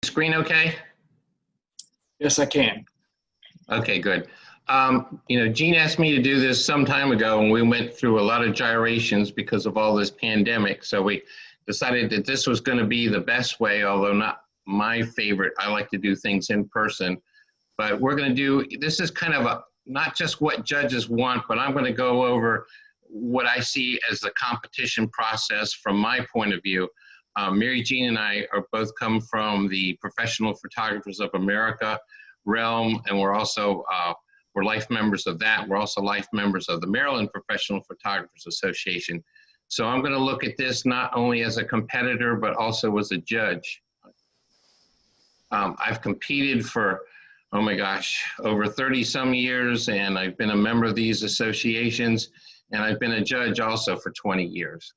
Screen okay? Yes, I can. Okay, good. Gene asked me to do this some time ago, and we went through a lot of gyrations because of all this pandemic. So we decided that this was going to be the best way, although not my favorite. I like to do things in person. But we're going to do, this is kind of not just what judges want, but I'm going to go over what I see as the competition process from my point of view. Mary Jean and I are both come from the Professional Photographers of America realm, and we're also we're life members of that. We're also life members of the Maryland Professional Photographers Association. So I'm going to look at this not only as a competitor, but also as a judge. I've competed for, oh my gosh, over 30 some years, and I've been a member of these associations, and I've been a judge also for 20 years.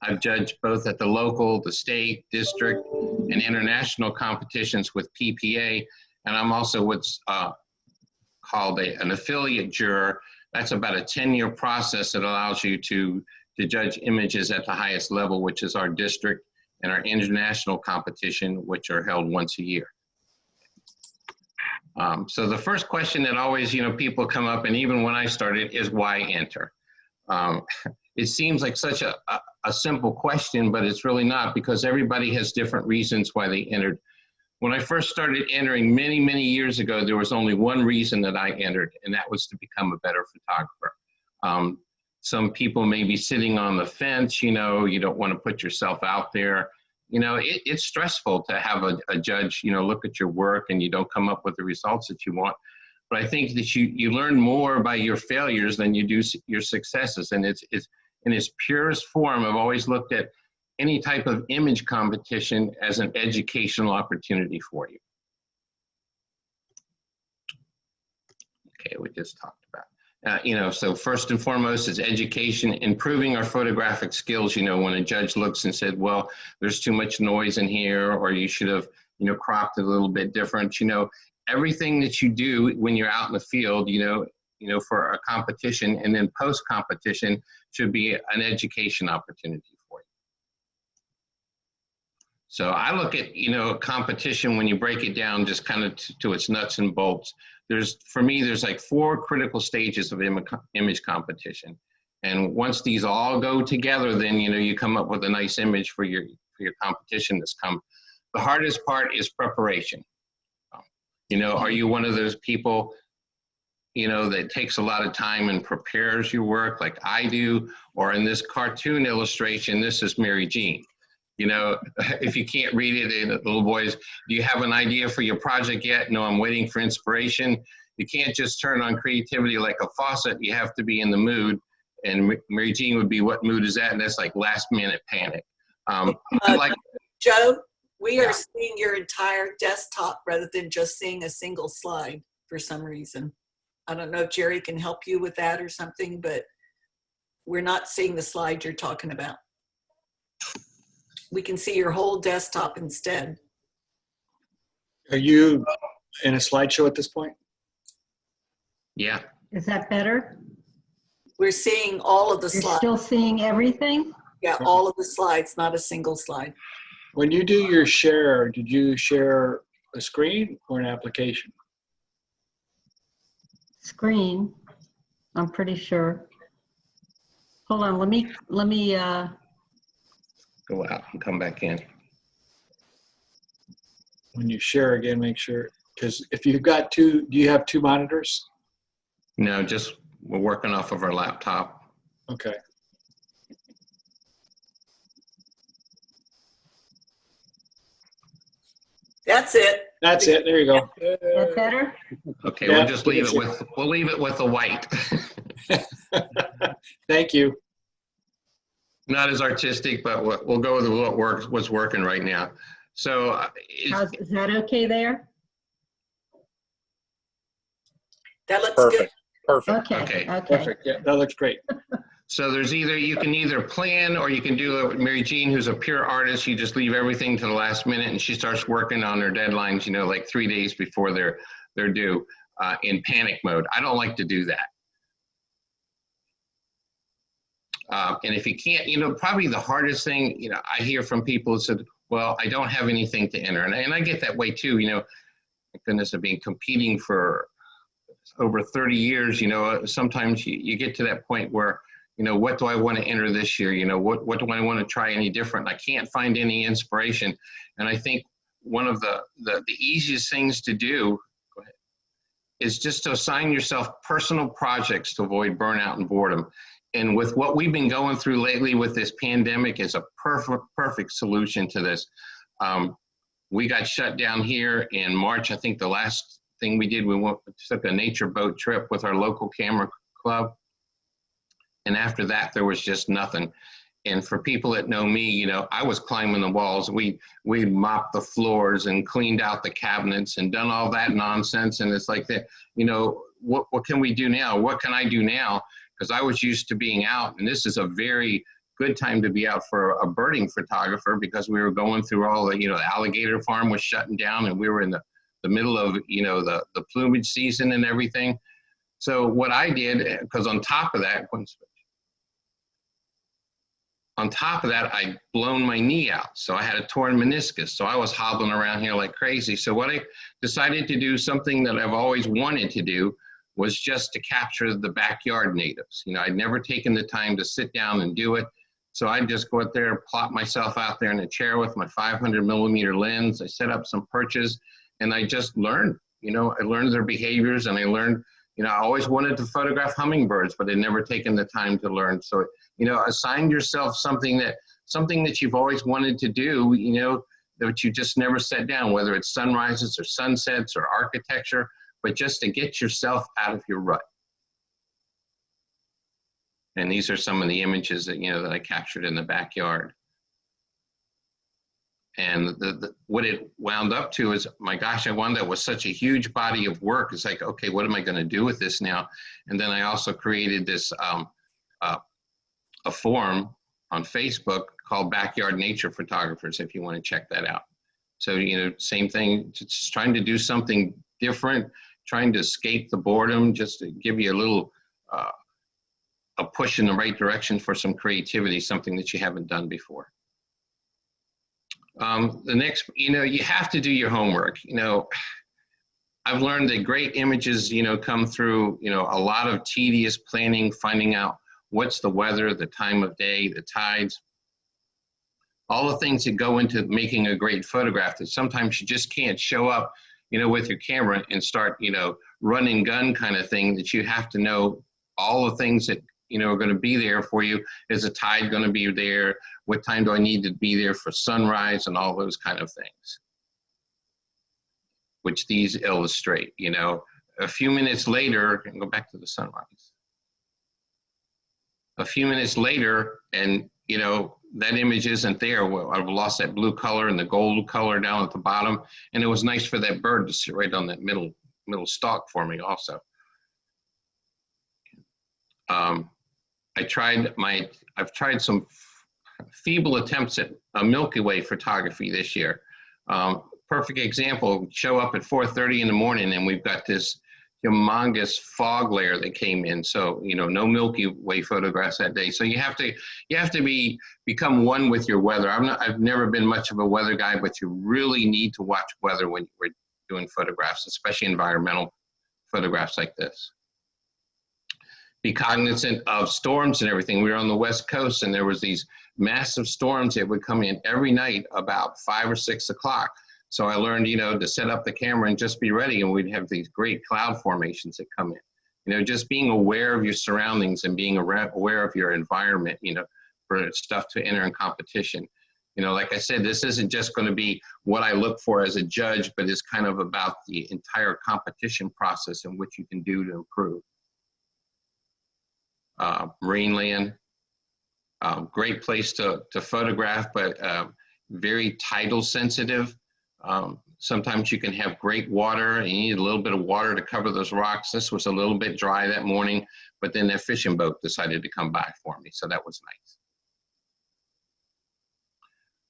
I've judged both at the local, the state, district, and international competitions with PPA, and I'm also what's called an affiliate juror. That's about a 10-year process that allows you to judge images at the highest level, which is our district, and our international competition, which are held once a year. So the first question that always, people come up, and even when I started, is why enter? It seems like such a simple question, but it's really not, because everybody has different reasons why they entered. When I first started entering many, many years ago, there was only one reason that I entered, and that was to become a better photographer. Some people may be sitting on the fence, you don't want to put yourself out there. It's stressful to have a judge, look at your work and you don't come up with the results that you want. But I think that you learn more by your failures than you do your successes. And it's in its purest form, I've always looked at any type of image competition as an educational opportunity for you. Okay, we just talked about. So first and foremost is education, improving our photographic skills. When a judge looks and said, well, there's too much noise in here, or you should have, cropped it a little bit different. Everything that you do when you're out in the field, for a competition and then post-competition should be an education opportunity for you. So I look at, a competition when you break it down just kind of to its nuts and bolts. For me, there's like 4 critical stages of image competition. And once these all go together, then, you come up with a nice image for your competition that's come. The hardest part is preparation. Are you one of those people, that takes a lot of time and prepares your work like I do? Or in this cartoon illustration, this is Mary Jean. If you can't read it, little boys, do you have an idea for your project yet? No, I'm waiting for inspiration. You can't just turn on creativity like a faucet. You have to be in the mood. And Mary Jean would be, what mood is that? And that's like last minute panic. Joe, we are seeing your entire desktop rather than just seeing a single slide for some reason. I don't know if Jerry can help you with that or something, but we're not seeing the slide you're talking about. We can see your whole desktop instead. Are you in a slideshow at this point? Yeah. Is that better? We're seeing all of the You're slides. still seeing everything? Yeah, all of the slides, not a single slide. When you do your share, did you share a screen or an application? Screen, I'm pretty sure. Hold on, let me Go out and come back in. When you share again, make sure, because if you've got 2, do you have 2 monitors? No, we're working off of our laptop. Okay. That's it. That's it. There you go. that better? Okay, Yeah, we'll just leave it with, we'll leave it with the white. Thank you. Not as artistic, but we'll go with what's working right now. So Is that okay there? That looks Perfect. good. Perfect. Okay, Okay. okay. Perfect. Yeah, that looks great. So you can either plan, or you can do it with Mary Jean, who's a pure artist. You just leave everything to the last minute, and she starts working on her deadlines, like 3 days before they're due, in panic mode. I don't like to do that. And if you can't, probably the hardest thing, I hear from people who said, well, I don't have anything to enter. And I get that way too, you know, my goodness, I've been competing for over 30 years, you know, sometimes you get to that point where, you know, what do I want to enter this year? You know, what do I want to try any different? I can't find any inspiration. And I think one of the easiest things to do is just to assign yourself personal projects to avoid burnout and boredom. And with what we've been going through lately with this pandemic is a perfect solution to this. We got shut down here in March. I think the last thing we did, we took a nature boat trip with our local camera club. And after that, there was just nothing. And for people that know me, you know, I was climbing the walls. We mopped the floors and cleaned out the cabinets and done all that nonsense. And it's like that, you know, what can we do now? What can I do now? Because I was used to being out, and this is a very good time to be out for a birding photographer, because we were going through all the, you know, the alligator farm was shutting down, and we were in the middle of, you know, the plumage season and everything. So what I did, because on top of that, I'd blown my knee out. So I had a torn meniscus. So I was hobbling around here like crazy. So what I decided to do, something that I've always wanted to do, was just to capture the backyard natives. You know, I'd never taken the time to sit down and do it. So I'd just go out there, plop myself out there in a chair with my 500mm lens. I set up some perches, and I just learned, you know, I learned their behaviors, and I learned, you know, I always wanted to photograph hummingbirds, but I'd never taken the time to learn. So, you know, assign yourself something that you've always wanted to do, you know, that you just never set down, whether it's sunrises or sunsets or architecture, but just to get yourself out of your rut. And these are some of the images that, you know, that I captured in the backyard. And what it wound up to is, my gosh, I wound up with such a huge body of work. It's like, okay, what am I going to do with this now? And then I also created this a forum on Facebook called Backyard Nature Photographers, if you want to check that out. So, you know, same thing, just trying to do something different, trying to escape the boredom, just to give you a little a push in the right direction for some creativity, something that you haven't done before. The next, you know, you have to do your homework. You know, I've learned that great images, you know, come through, you know, a lot of tedious planning, finding out what's the weather, the time of day, the tides, all the things that go into making a great photograph that sometimes you just can't show up, you know, with your camera and start, you know, run and gun kind of thing, that you have to know all the things that, you know, are going to be there for you. Is the tide going to be there? What time do I need to be there for sunrise, and all those kind of things, which these illustrate. You know, a few minutes later, and go back to the sunrise. A few minutes later, and, you know, that image isn't there. Well, I've lost that blue color and the gold color down at the bottom. And it was nice for that bird to sit right on that middle stalk for me also. I've tried some feeble attempts at Milky Way photography this year. Perfect example, show up at 4:30 in the morning and we've got this humongous fog layer that came in. So, you know, no Milky Way photographs that day. So you have to become one with your weather. I've never been much of a weather guy, but you really need to watch weather when you're doing photographs, especially environmental photographs like this. Be cognizant of storms and everything. We were on the West Coast and there was these massive storms that would come in every night about 5 or 6 o'clock. So I learned, you know, to set up the camera and just be ready, and we'd have these great cloud formations that come in. You know, just being aware of your surroundings and being aware of your environment, you know, for stuff to enter in competition. You know, like I said, this isn't just going to be what I look for as a judge, but it's kind of about the entire competition process and what you can do to improve. Marine land, great place to photograph, but very tidal sensitive. Sometimes you can have great water and you need a little bit of water to cover those rocks. This was a little bit dry that morning, but then that fishing boat decided to come by for me, so that was nice.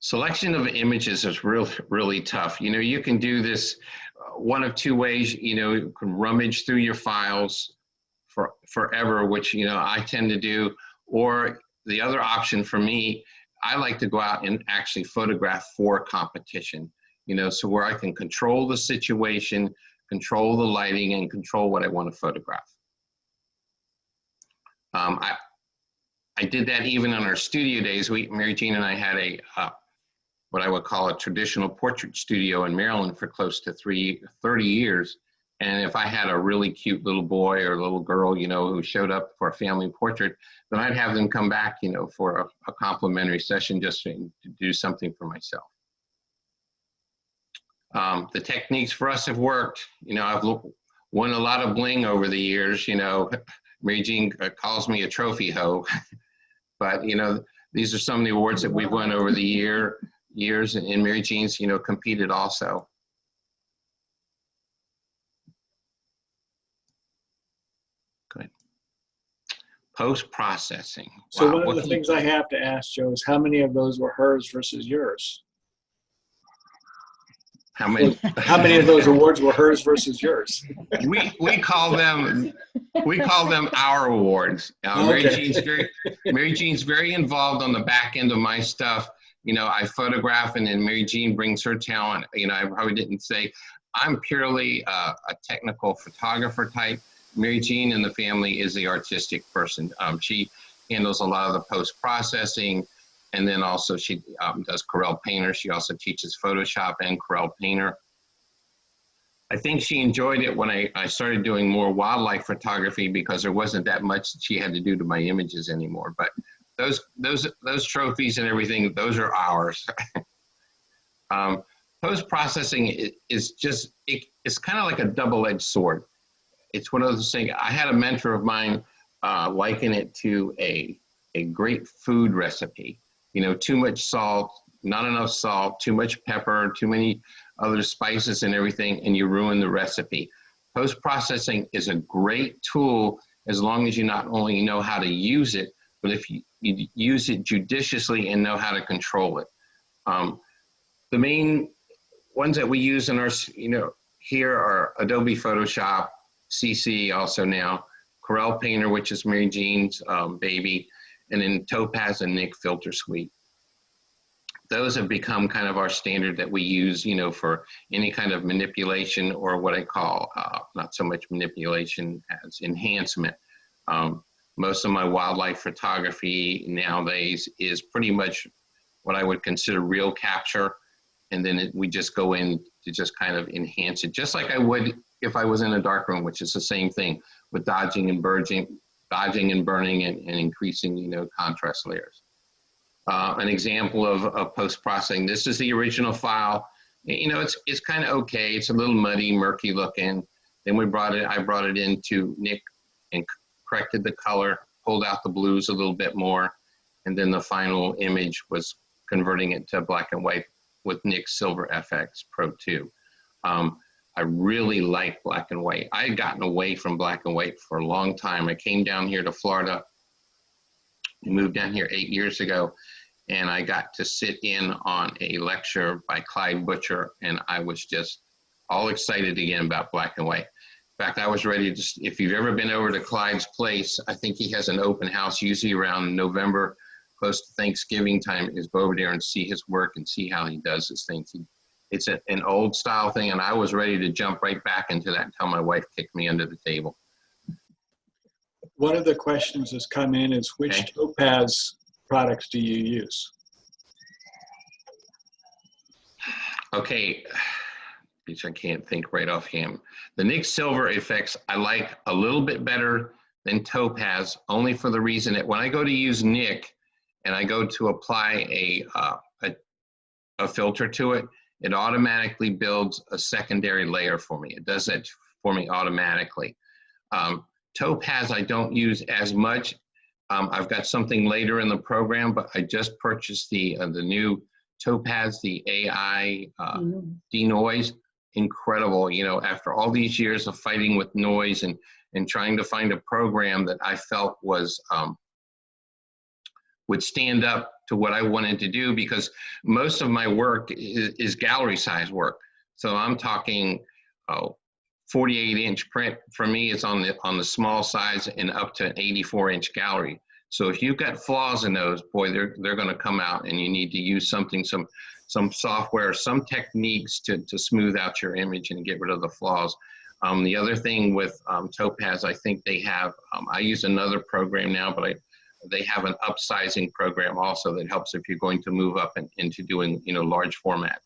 Selection of images is really tough. You know, you can do this one of two ways. You know, you can rummage through your files forever, which, you know, I tend to do, or the other option for me, I like to go out and actually photograph for competition, you know, so where I can control the situation, control the lighting, and control what I want to photograph. I did that even on our studio days. Mary Jean and I had a what I would call a traditional portrait studio in Maryland for close to 30 years. And if I had a really cute little boy or little girl, you know, who showed up for a family portrait, then I'd have them come back, you know, for a complimentary session just to do something for myself. The techniques for us have worked. You know, I've won a lot of bling over the years. You know, Mary Jean calls me a trophy hoe. But, you know, these are some of the awards that we've won over the years, and Mary Jean's, you know, competed also. Good. Post-processing. So Wow, one of the things I have to ask, Joe, is how many of those were hers versus yours? How many? How many of those awards were hers versus yours? we call them our awards. Okay. Mary Jean's very involved on the back end of my stuff. You know, I photograph, and then Mary Jean brings her talent. You know, I probably didn't say I'm purely a technical photographer type. Mary Jean in the family is the artistic person. She handles a lot of the post-processing, and then also she does Corel Painter. She also teaches Photoshop and Corel Painter. I think she enjoyed it when I started doing more wildlife photography, because there wasn't that much that she had to do to my images anymore. But those trophies and everything, those are ours. Post-processing is just, it's kind of like a double-edged sword. It's one of those things. I had a mentor of mine liken it to a great food recipe. You know, too much salt, not enough salt, too much pepper, too many other spices and everything, and you ruin the recipe. Post-processing is a great tool as long as you not only know how to use it, but if you use it judiciously and know how to control it. The main ones that we use in our, you know, here are Adobe Photoshop, CC also now, Corel Painter, which is Mary Jean's baby, and then Topaz and Nik Filter Suite. Those have become kind of our standard that we use, you know, for any kind of manipulation, or what I call, not so much manipulation as enhancement. Most of my wildlife photography nowadays is pretty much what I would consider real capture. And then we just go in to just kind of enhance it, just like I would if I was in a dark room, which is the same thing with dodging and burning and increasing, you know, contrast layers. An example of post-processing, this is the original file. You know, it's kind of okay. It's a little muddy, murky looking. Then I brought it into Nik and corrected the color, pulled out the blues a little bit more. And then the final image was converting it to black and white with Nik's Silver FX Pro 2. I really like black and white. I had gotten away from black and white for a long time. I came down here to Florida, moved down here 8 years ago, and I got to sit in on a lecture by Clyde Butcher, and I was just all excited again about black and white. In fact, I was ready to, if you've ever been over to Clyde's place, I think he has an open house usually around November, close to Thanksgiving time, is go over there and see his work and see how he does his things. It's an old style thing, and I was ready to jump right back into that until my wife kicked me under the table. One of the questions that's come in is, which Topaz products do you use? Okay, which I can't think right offhand. The Nik Silver effects I like a little bit better than Topaz, only for the reason that when I go to use Nik and I go to apply a filter to it, it automatically builds a secondary layer for me. It does that for me automatically. Topaz I don't use as much. I've got something later in the program, but I just purchased the new Topaz, the AI denoise. Incredible, you know, after all these years of fighting with noise and trying to find a program that I felt was would stand up to what I wanted to do, because most of my work is gallery size work. So I'm talking 48-inch print for me is on the small size and up to an 84-inch gallery. So if you've got flaws in those, boy, they're going to come out, and you need to use something, some software, some techniques to smooth out your image and get rid of the flaws. The other thing with Topaz, I think they have, I use another program now, but they have an upsizing program also that helps if you're going to move up into doing, large format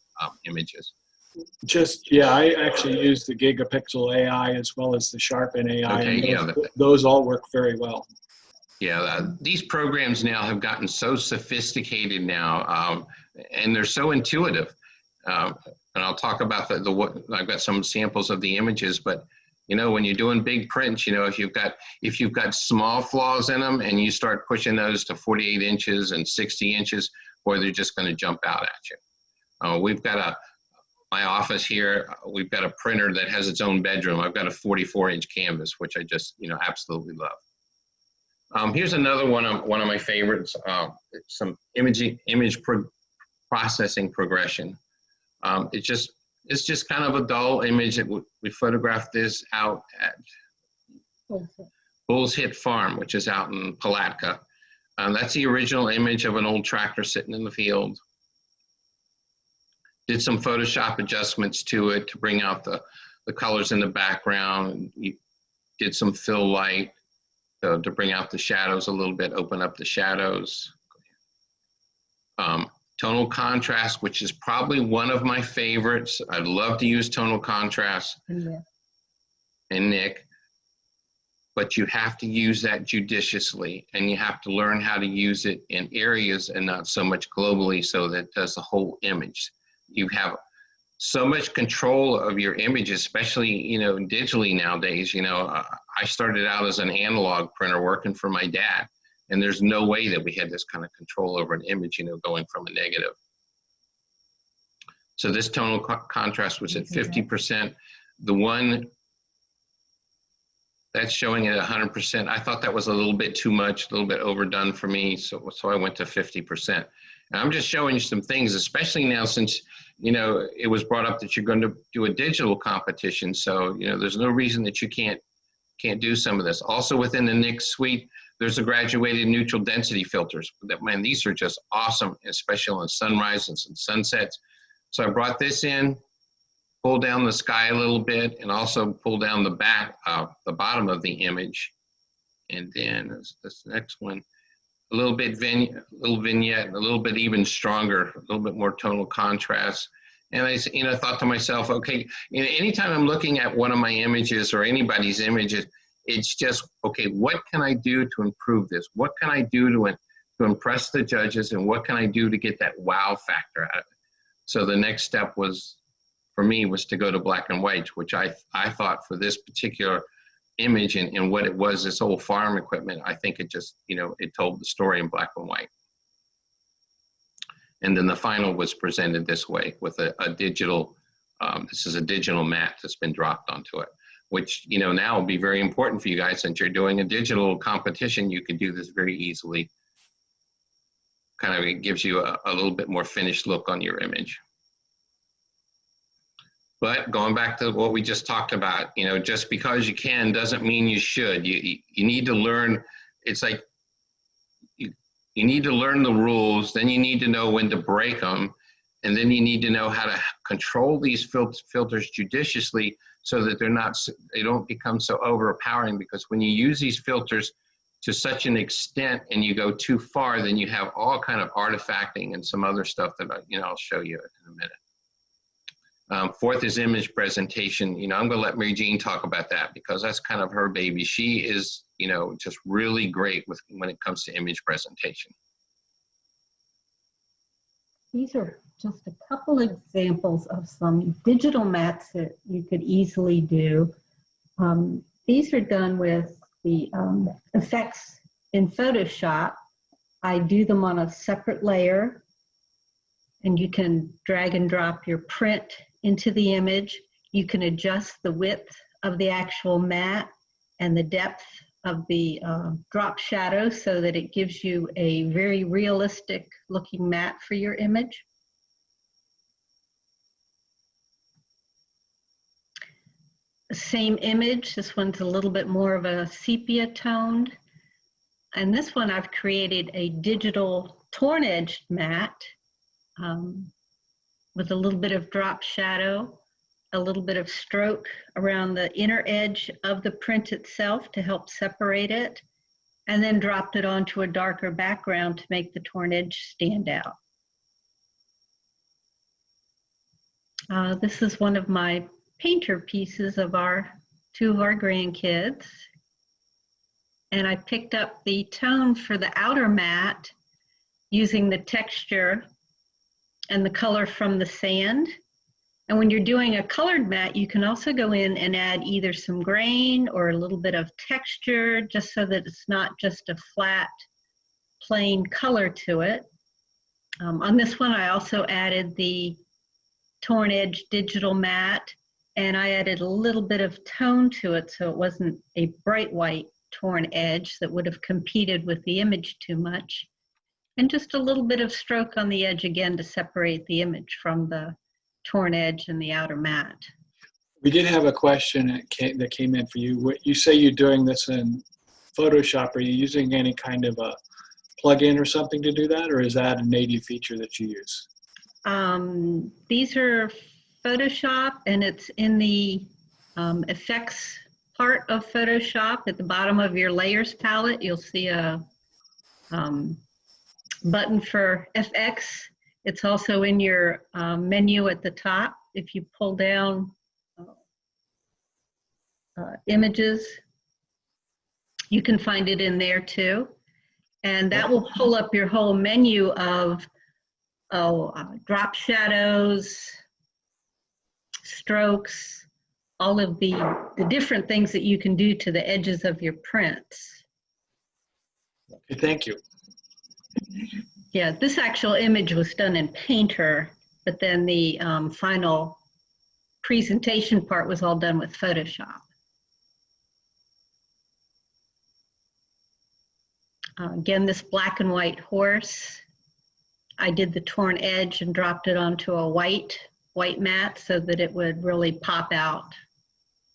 images. I actually use the Gigapixel AI as well as the Sharpen AI. Okay, and those all work very well. Yeah, these programs now have gotten so sophisticated now, and they're so intuitive. And I'll talk about I've got some samples of the images, but when you're doing big prints, if you've got small flaws in them and you start pushing those to 48 inches and 60 inches, boy, they're just going to jump out at you. We've got my office here, we've got a printer that has its own bedroom. I've got a 44-inch canvas, which I just, absolutely love. Here's another one of my favorites, some image processing progression. It's just kind of a dull image. We photographed this out at Bull's Hit Farm, which is out in Palatka. That's the original image of an old tractor sitting in the field. Did some Photoshop adjustments to it to bring out the colors in the background. You did some fill light to bring out the shadows a little bit, open up the shadows. Tonal Contrast, which is probably one of my favorites. I'd love to use Tonal Contrast and Nick, but you have to use that judiciously, and you have to learn how to use it in areas and not so much globally, so that it does the whole image. You have so much control of your image, especially, digitally nowadays. I started out as an analog printer working for my dad, and there's no way that we had this kind of control over an image, going from a negative. So this tonal contrast was at 50%. The one that's showing at 100%, I thought that was a little bit too much, a little bit overdone for me, so I went to 50%. And I'm just showing you some things, especially now since, it was brought up that you're going to do a digital competition. So, there's no reason that you can't do some of this. Also within the NIC suite, there's a graduated neutral density filters. Man, these are just awesome, especially on sunrises and sunsets. So I brought this in, pull down the sky a little bit, and also pull down the bottom of the image. And then this next one, a little vignette, a little bit even stronger, a little bit more tonal contrast. And I thought to myself, okay, anytime I'm looking at one of my images or anybody's images, it's just, okay, what can I do to improve this? What can I do to impress the judges, and what can I do to get that wow factor out of it? So the next step for me was to go to black and white, which I thought for this particular image and what it was, this old farm equipment, I think it just, it told the story in black and white. And then the final was presented this way with a digital, this is a digital matte that's been dropped onto it, which, now will be very important for you guys. Since you're doing a digital competition, you can do this very easily. Kind of, it gives you a little bit more finished look on your image. But going back to what we just talked about, just because you can doesn't mean you should. You need to learn. It's like you need to learn the rules, then you need to know when to break them, and then you need to know how to control these filters judiciously so that they don't become so overpowering. Because when you use these filters to such an extent and you go too far, then you have all kind of artifacting and some other stuff that I'll show you in a minute. Fourth is image presentation. I'm going to let Mary Jean talk about that because that's kind of her baby. She is, just really great when it comes to image presentation. These are just a couple examples of some digital mattes that you could easily do. These are done with the effects in Photoshop. I do them on a separate layer, and you can drag and drop your print into the image. You can adjust the width of the actual matte and the depth of the drop shadow so that it gives you a very realistic looking matte for your image. Same image, this one's a little bit more of a sepia toned. And this one I've created a digital torn edged mat with a little bit of drop shadow, a little bit of stroke around the inner edge of the print itself to help separate it, and then dropped it onto a darker background to make the torn edge stand out. This is one of my painter pieces of two of our grandkids. And I picked up the tone for the outer mat using the texture and the color from the sand. And when you're doing a colored mat, you can also go in and add either some grain or a little bit of texture, just so that it's not just a flat, plain color to it. On this one, I also added the torn edge digital mat, and I added a little bit of tone to it so it wasn't a bright white torn edge that would have competed with the image too much. And just a little bit of stroke on the edge again to separate the image from the torn edge and the outer mat. We did have a question that came in for you. You say you're doing this in Photoshop. Are you using any kind of a plug-in or something to do that, or is that a native feature that you use? These are Photoshop, and it's in the effects part of Photoshop. At the bottom of your layers palette, you'll see a button for FX. It's also in your menu at the top. If you pull down images, you can find it in there too. And that will pull up your whole menu of drop shadows, strokes, all of the different things that you can do to the edges of your prints. Okay, thank you. Yeah, this actual image was done in Painter, but then the final presentation part was all done with Photoshop. Again, this black and white horse, I did the torn edge and dropped it onto a white mat so that it would really pop out.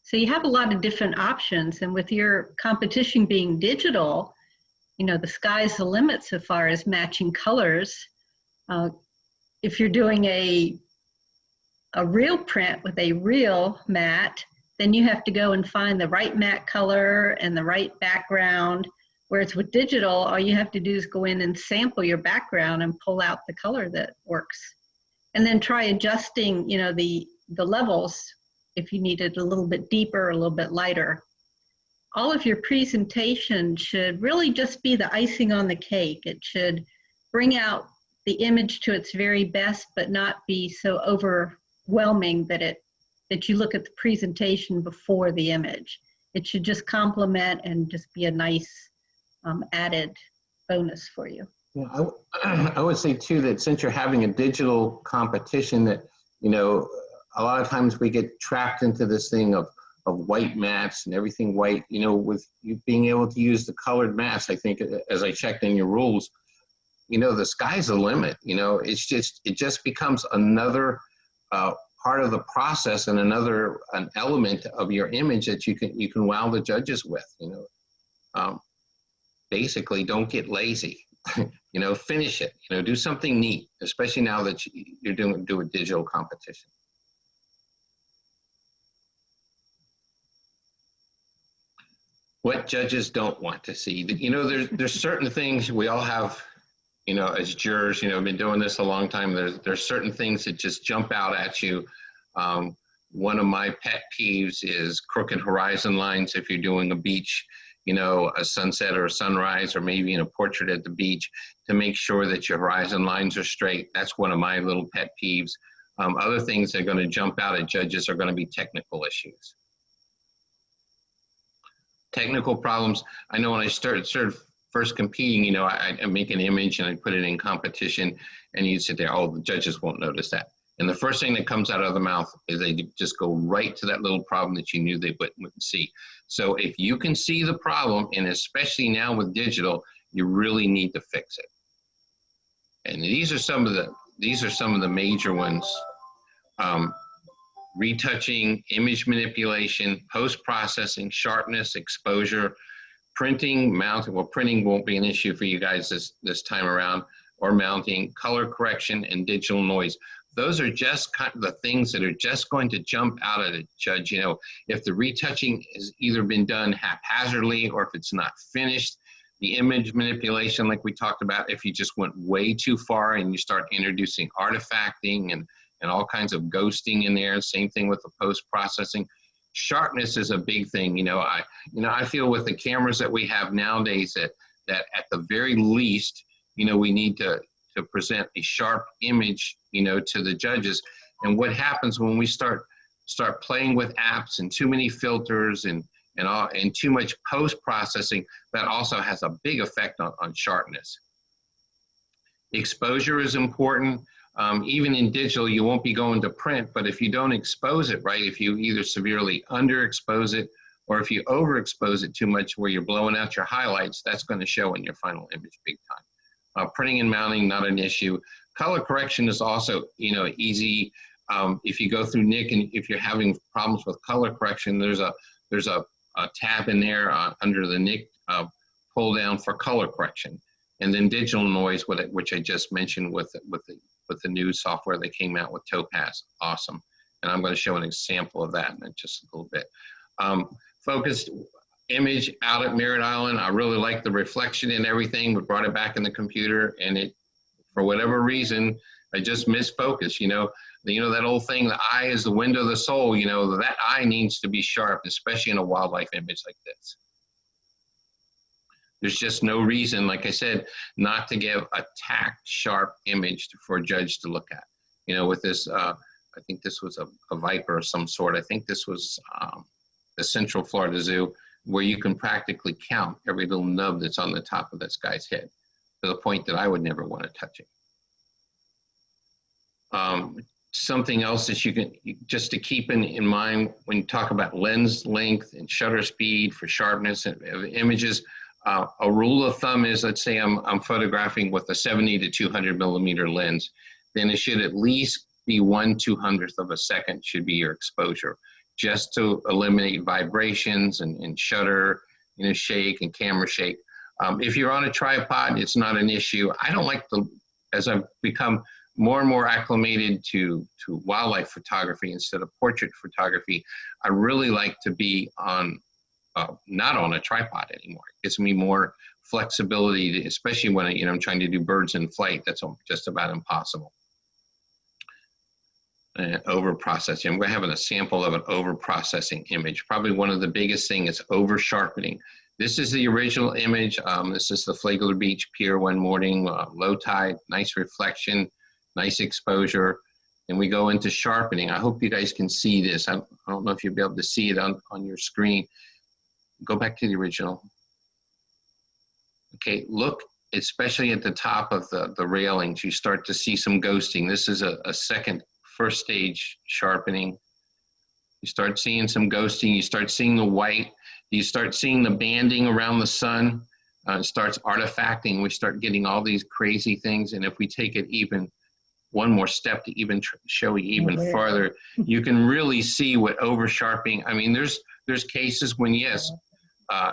So you have a lot of different options, and with your competition being digital, you know, the sky's the limit so far as matching colors. If you're doing a real print with a real mat, then you have to go and find the right mat color and the right background. Whereas with digital, all you have to do is go in and sample your background and pull out the color that works. And then try adjusting, you know, the levels if you need it a little bit deeper or a little bit lighter. All of your presentation should really just be the icing on the cake. It should bring out the image to its very best, but not be so overwhelming that you look at the presentation before the image. It should just complement and just be a nice added bonus for you. Yeah, I would say too that since you're having a digital competition, that, you know, a lot of times we get trapped into this thing of white mats and everything white. You know, with you being able to use the colored mats, I think, as I checked in your rules, you know, the sky's the limit. You know, it just becomes another part of the process and an element of your image that you can wow the judges with. You know, basically, don't get lazy. You know, finish it. You know, do something neat, especially now that you're do a digital competition. What judges don't want to see. You know, there's certain things we all have, you know, as jurors, you know, been doing this a long time. There's certain things that just jump out at you. One of my pet peeves is crooked horizon lines. If you're doing a beach, you know, a sunset or a sunrise, or maybe in a portrait at the beach, to make sure that your horizon lines are straight. That's one of my little pet peeves. Other things that are going to jump out at judges are going to be technical issues. Technical problems. I know when I started first competing, you know, I make an image and I put it in competition, and you sit there, oh, the judges won't notice that. And the first thing that comes out of the mouth is they just go right to that little problem that you knew they wouldn't see. So if you can see the problem, and especially now with digital, you really need to fix it. And these are some of the major ones. Retouching, image manipulation, post-processing, sharpness, exposure, printing, mounting, well, printing won't be an issue for you guys this time around, or mounting, color correction, and digital noise. Those are just kind of the things that are just going to jump out at a judge. You know, if the retouching has either been done haphazardly or if it's not finished, the image manipulation, like we talked about, if you just went way too far and you start introducing artifacting and all kinds of ghosting in there, same thing with the post-processing. Sharpness is a big thing. You know, I feel with the cameras that we have nowadays that at the very least, you know, we need to present a sharp image, you know, to the judges. And what happens when we start playing with apps and too many filters and too much post-processing, that also has a big effect on sharpness. Exposure is important. Even in digital, you won't be going to print, but if you don't expose it right, if you either severely underexpose it or if you overexpose it too much where you're blowing out your highlights, that's going to show in your final image big time. Printing and mounting, not an issue. Color correction is also, you know, easy. If you go through Nick and if you're having problems with color correction, there's a tab in there under the Nick pull down for color correction. And then digital noise, which I just mentioned with the new software that came out with Topaz, awesome. And I'm going to show an example of that in just a little bit. Focused image out at Merritt Island, I really like the reflection and everything. We brought it back in the computer, and it, for whatever reason, I just misfocused. You know that old thing, the eye is the window of the soul. You know, that eye needs to be sharp, especially in a wildlife image like this. There's just no reason, like I said, not to give a tacked, sharp image for a judge to look at. You know, with this, I think this was a viper of some sort. I think this was the Central Florida Zoo, where you can practically count every little nub that's on the top of this guy's head, to the point that I would never want to touch it. Something else that you can, just to keep in mind when you talk about lens length and shutter speed for sharpness of images, a rule of thumb is, let's say I'm photographing with a 70 to 200 millimeter lens, then it should at least be 1/200th of a second should be your exposure, just to eliminate vibrations and shutter, you know, shake and camera shake. If you're on a tripod, it's not an issue. I don't like as I've become more and more acclimated to wildlife photography instead of portrait photography, I really like to be on, not on a tripod anymore. It gives me more flexibility, especially when I'm trying to do birds in flight. That's just about impossible. Over processing. I'm going to have a sample of an over processing image. Probably one of the biggest things is over sharpening. This is the original image. This is the Flagler Beach Pier one morning, low tide, nice reflection, nice exposure. And we go into sharpening. I hope you guys can see this. I don't know if you'll be able to see it on your screen. Go back to the original. Okay, look, especially at the top of the railings, you start to see some ghosting. This is a first stage sharpening. You start seeing some ghosting. You start seeing the white. You start seeing the banding around the sun. It starts artifacting. We start getting all these crazy things. And if we take it even one more step to even show you even farther, you can really see what over sharpening. I mean, there's cases when, yes,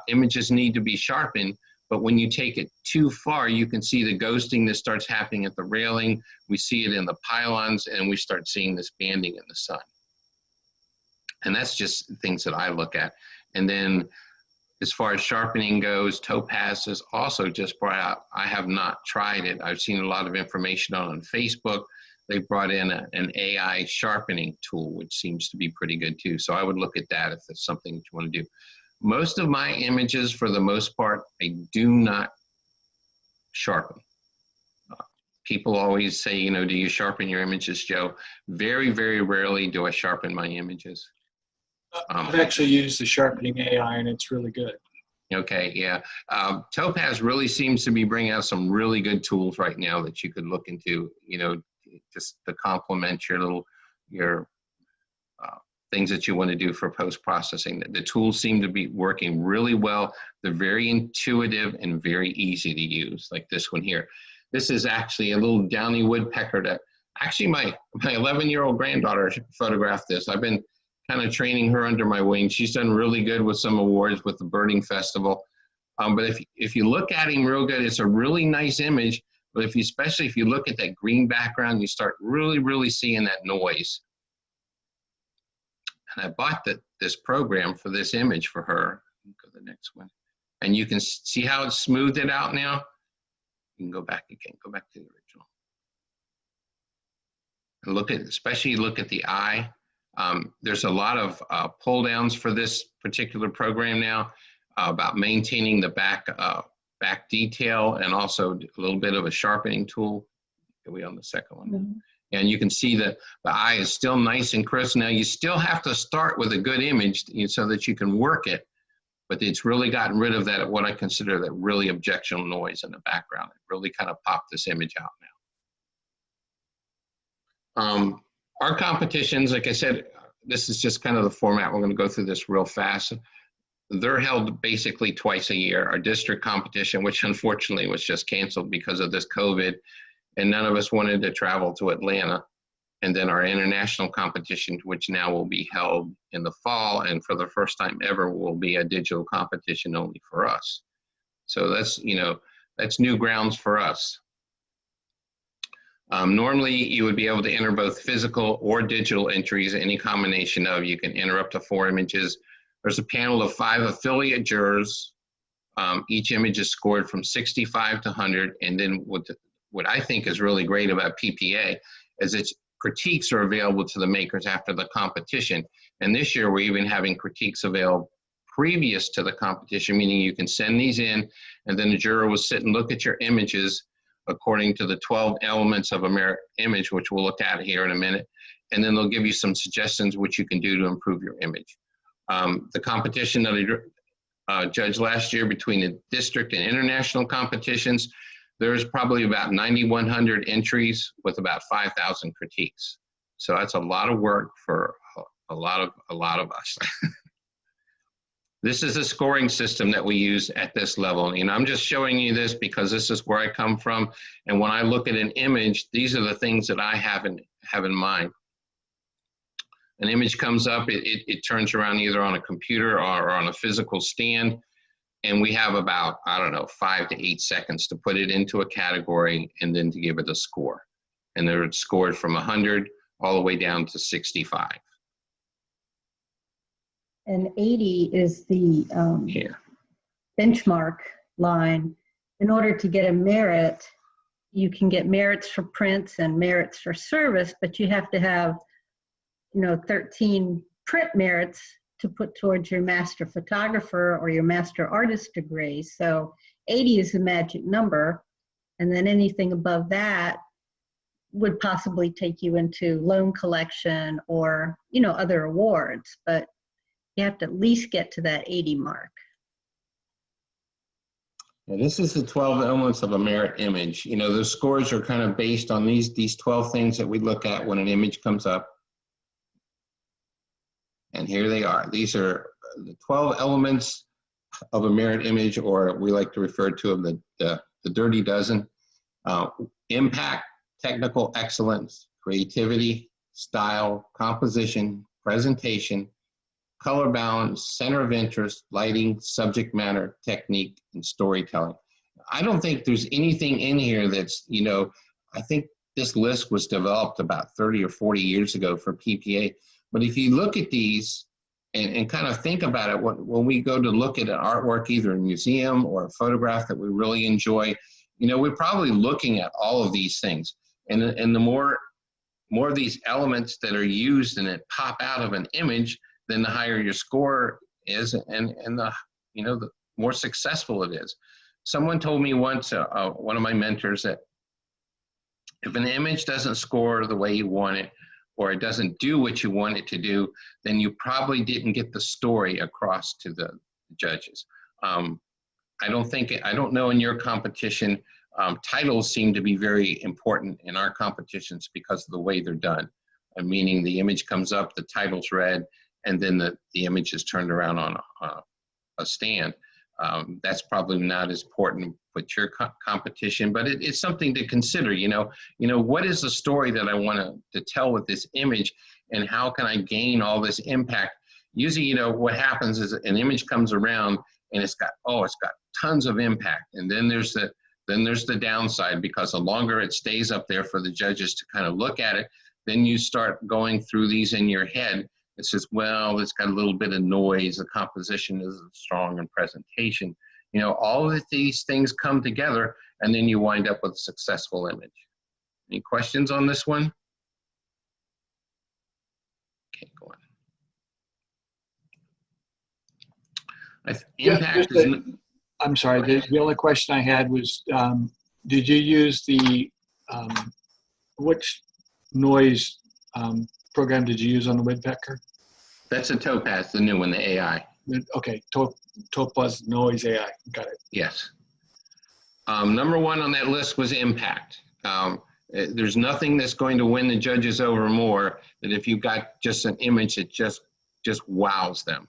images need to be sharpened, but when you take it too far, you can see the ghosting that starts happening at the railing. We see it in the pylons, and we start seeing this banding in the sun. And that's just things that I look at. And then as far as sharpening goes, Topaz has also just brought out, I have not tried it. I've seen a lot of information on Facebook. They brought in an AI sharpening tool, which seems to be pretty good too. So I would look at that if that's something that you want to do. Most of my images, for the most part, I do not sharpen. People always say, you know, do you sharpen your images, Joe? Very, very rarely do I sharpen my images. I've actually used the sharpening AI, and it's really good. Okay, yeah. Topaz really seems to be bringing out some really good tools right now that you could look into, you know, just to complement your things that you want to do for post-processing. The tools seem to be working really well. They're very intuitive and very easy to use, like this one here. This is actually a little downy woodpecker that actually my 11-year-old granddaughter photographed this. I've been kind of training her under my wing. She's done really good with some awards with the Birding Festival. But if you look at him real good, it's a really nice image. But especially if you look at that green background, you start really seeing that noise. And I bought this program for this image for her. Go to the next one. And you can see how it's smoothed it out now. You can go back again, go back to the original. And look at, especially look at the eye. There's a lot of pull downs for this particular program now about maintaining the back detail, and also a little bit of a sharpening tool. Are we on the second one? Mm-hmm. And you can see that the eye is still nice and crisp. Now you still have to start with a good image so that you can work it, but it's really gotten rid of that, what I consider that really objectionable noise in the background. It really kind of popped this image out now. Our competitions, like I said, this is just kind of the format. We're going to go through this real fast. They're held basically twice a year. Our district competition, which unfortunately was just canceled because of this COVID, and none of us wanted to travel to Atlanta. And then our international competition, which now will be held in the fall, and for the first time ever will be a digital competition only for us. So that's, that's new grounds for us. Normally you would be able to enter both physical or digital entries, any combination of. You can enter up to 4 images. There's a panel of 5 affiliate jurors. Each image is scored from 65 to 100. And then what I think is really great about PPA is its critiques are available to the makers after the competition. And this year we're even having critiques available previous to the competition, meaning you can send these in, and then the juror will sit and look at your images according to the 12 elements of a merit image, which we'll look at here in a minute. And then they'll give you some suggestions which you can do to improve your image. The competition that I judged last year between the district and international competitions, there's probably about 9,100 entries with about 5,000 critiques. So that's a lot of work for a lot of us. This is a scoring system that we use at this level. I'm just showing you this because this is where I come from. And when I look at an image, these are the things that I have in mind. An image comes up, it turns around either on a computer or on a physical stand. And we have about, 5 to 8 seconds to put it into a category and then to give it a score. And they're scored from 100 all the way down to 65. And 80 is the benchmark line. In order to get a merit, you can get merits for prints and merits for service, but you have to have 13 print merits to put towards your master photographer or your master artist degree. So 80 is the magic number. And then anything above that would possibly take you into loan collection or, other awards. But you have to at least get to that 80 mark. Yeah, this is the 12 elements of a merit image. Those scores are kind of based on these 12 things that we look at when an image comes up. And here they are. These are the 12 elements of a merit image, or we like to refer to them the dirty dozen. Impact, technical excellence, creativity, style, composition, presentation, color balance, center of interest, lighting, subject matter, technique, and storytelling. I don't think there's anything in here that's, I think this list was developed about 30 or 40 years ago for PPA. But if you look at these and kind of think about it, when we go to look at an artwork, either a museum or a photograph that we really enjoy, we're probably looking at all of these things. And the more of these elements that are used and that pop out of an image, then the higher your score is, and the more successful it is. Someone told me once, one of my mentors, that if an image doesn't score the way you want it, or it doesn't do what you want it to do, then you probably didn't get the story across to the judges. I don't know in your competition, titles seem to be very important in our competitions because of the way they're done. Meaning the image comes up, the title's read, and then the image is turned around on a stand. That's probably not as important with your competition, but it's something to consider. What is the story that I want to tell with this image, and how can I gain all this impact? Usually, what happens is an image comes around and it's got tons of impact. And then there's the downside, because the longer it stays up there for the judges to kind of look at it, then you start going through these in your head. It says, well, it's got a little bit of noise, the composition isn't strong in presentation. You know, all of these things come together, and then you wind up with a successful image. Any questions on this one? Okay, go on. Impact is... I'm sorry, the only question I had was, did you use the, which noise program did you use on the woodpecker? That's a Topaz, the new one, the AI. Okay, Topaz Noise AI, got it. Yes. Number one on that list was impact. There's nothing that's going to win the judges over more than if you've got just an image that just wows them.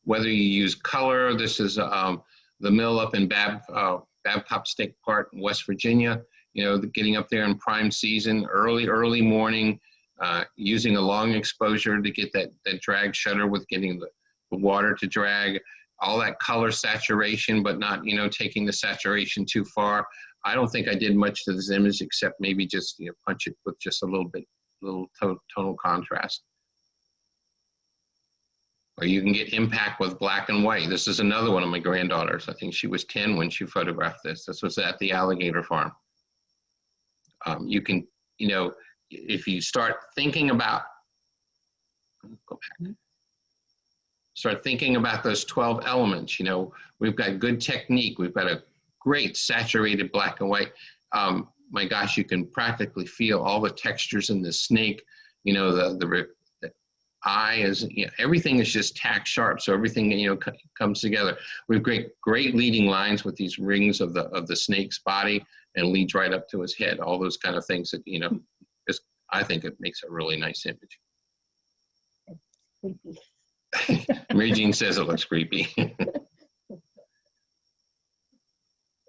Whether you use color, this is the mill up in Babcock State Park in West Virginia, you know, getting up there in prime season, early morning, using a long exposure to get that drag shutter with getting the water to drag, all that color saturation, but not, you know, taking the saturation too far. I don't think I did much to this image except maybe just, you know, punch it with just a little tonal contrast. Or you can get impact with black and white. This is another one of my granddaughters. I think she was 10 when she photographed this. This was at the alligator farm. You can, you know, if you start thinking about, go back. Start thinking about those 12 elements. You know, we've got good technique. We've got a great saturated black and white. My gosh, you can practically feel all the textures in the snake. You know, the eye is, you know, everything is just tack sharp. So everything, you know, comes together. We've great leading lines with these rings of the snake's body and leads right up to his head. All those kind of things that, you know, just, I think it makes a really nice image. Mary Jean says it looks creepy.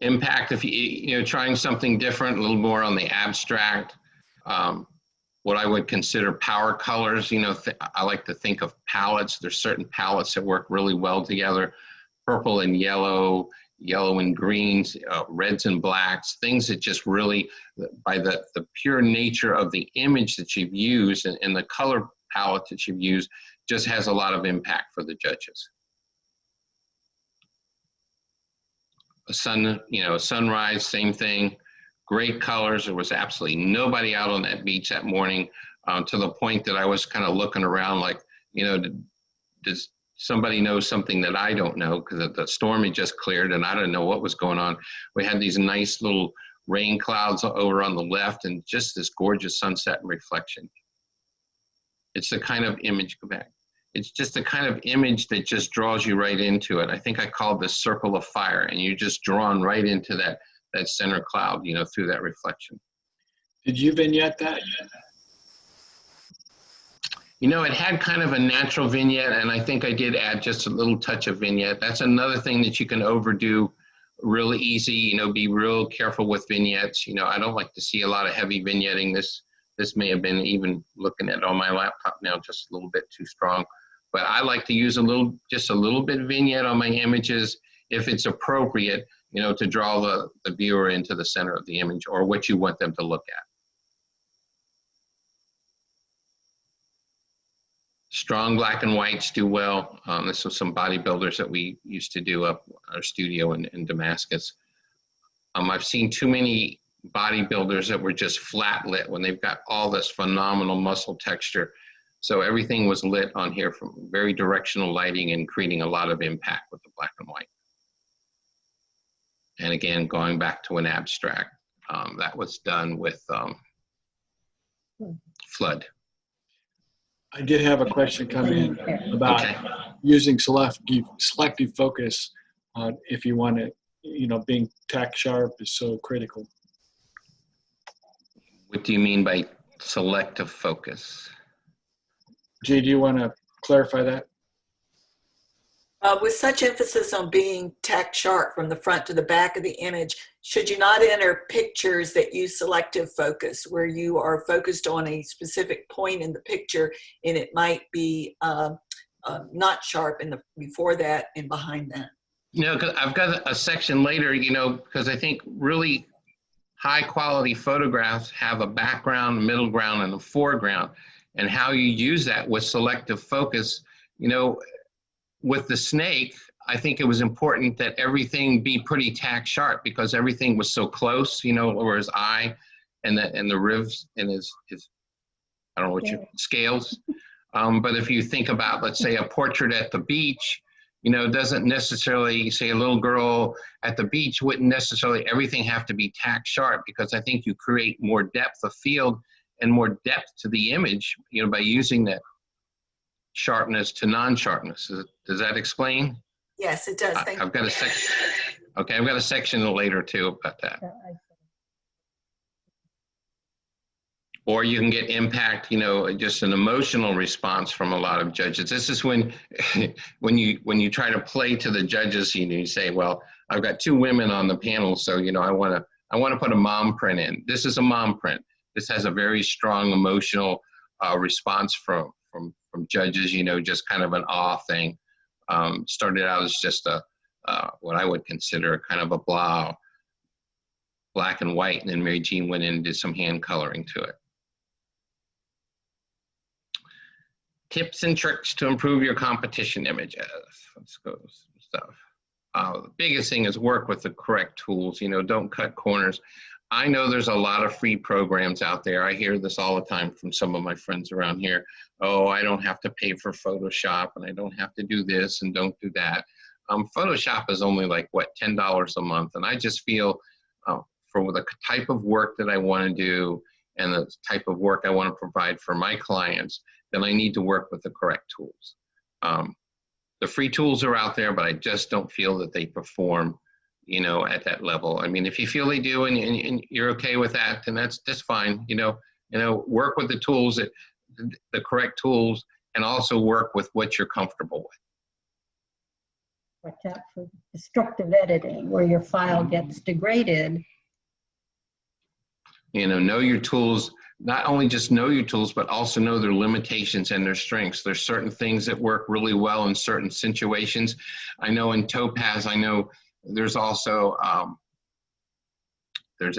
Impact, if you know, trying something different, a little more on the abstract, what I would consider power colors. You know, I like to think of palettes. There's certain palettes that work really well together. Purple and yellow, yellow and greens, reds and blacks, things that just really, by the pure nature of the image that you've used and the color palette that you've used, just has a lot of impact for the judges. A sunrise, same thing. Great colors. There was absolutely nobody out on that beach that morning, to the point that I was kind of looking around like, you know, does somebody know something that I don't know? Because the storm had just cleared and I didn't know what was going on. We had these nice little rain clouds over on the left and just this gorgeous sunset and reflection. It's the kind of image, go back. It's just the kind of image that just draws you right into it. I think I called this circle of fire, and you're just drawn right into that center cloud, you know, through that reflection. Did you vignette that? You know, it had kind of a natural vignette, and I think I did add just a little touch of vignette. That's another thing that you can overdo really easy. You know, be real careful with vignettes. You know, I don't like to see a lot of heavy vignetting. This may have been, even looking at it on my laptop now, just a little bit too strong. But I like to use just a little bit vignette on my images if it's appropriate, you know, to draw the viewer into the center of the image or what you want them to look at. Strong black and whites do well. This was some bodybuilders that we used to do up our studio in Damascus. I've seen too many bodybuilders that were just flat lit when they've got all this phenomenal muscle texture. So everything was lit on here from very directional lighting and creating a lot of impact with the black and white. And again, going back to an abstract, that was done with flood. I did have a question come in about using selective focus if you want to, you know, being tack sharp is so critical. What do you mean by selective focus? G, do you want to clarify that? With such emphasis on being tack sharp from the front to the back of the image, should you not enter pictures that use selective focus, where you are focused on a specific point in the picture and it might be not sharp before that and behind that? You know, 'cause I've got a section later, you know, because I think really high quality photographs have a background, middle ground, and a foreground. And how you use that with selective focus, you know, with the snake, I think it was important that everything be pretty tack sharp because everything was so close, you know, or his eye and the ribs and his I don't know what you scales. But if you think about, let's say, a portrait at the beach, you know, doesn't necessarily say a little girl at the beach wouldn't necessarily everything have to be tack sharp because I think you create more depth of field and more depth to the image, you know, by using that sharpness to non-sharpness. Does that explain? Yes, it does. Thank I've got a section. Okay, I've got a section later too about that. Or you can get impact, you know, just an emotional response from a lot of judges. This is when, when you try to play to the judges, you know, you say, well, I've got 2 women on the panel, so you know, I want to put a mom print in. This is a mom print. This has a very strong emotional response from judges. You know, just kind of an awe thing. Started out as just a what I would consider kind of a blah, black and white, and then Mary Jean went in and did some hand coloring to it. Tips and tricks to improve your competition images. Let's go with some stuff. The biggest thing is work with the correct tools. You know, don't cut corners. I know there's a lot of free programs out there. I hear this all the time from some of my friends around here. Oh, I don't have to pay for Photoshop and I don't have to do this and don't do that. Photoshop is only like, what, $10 a month. And I just feel for the type of work that I want to do and the type of work I want to provide for my clients, then I need to work with the correct tools. The free tools are out there, but I just don't feel that they perform, you know, at that level. I mean, if you feel they do and you're okay with that, then that's fine. You know, work with the tools, the correct tools, and also work with what you're comfortable with. Watch out for destructive editing, where your file gets degraded. You know your tools. Not only just know your tools, but also know their limitations and their strengths. There's certain things that work really well in certain situations. I know in Topaz, I know there's also, there's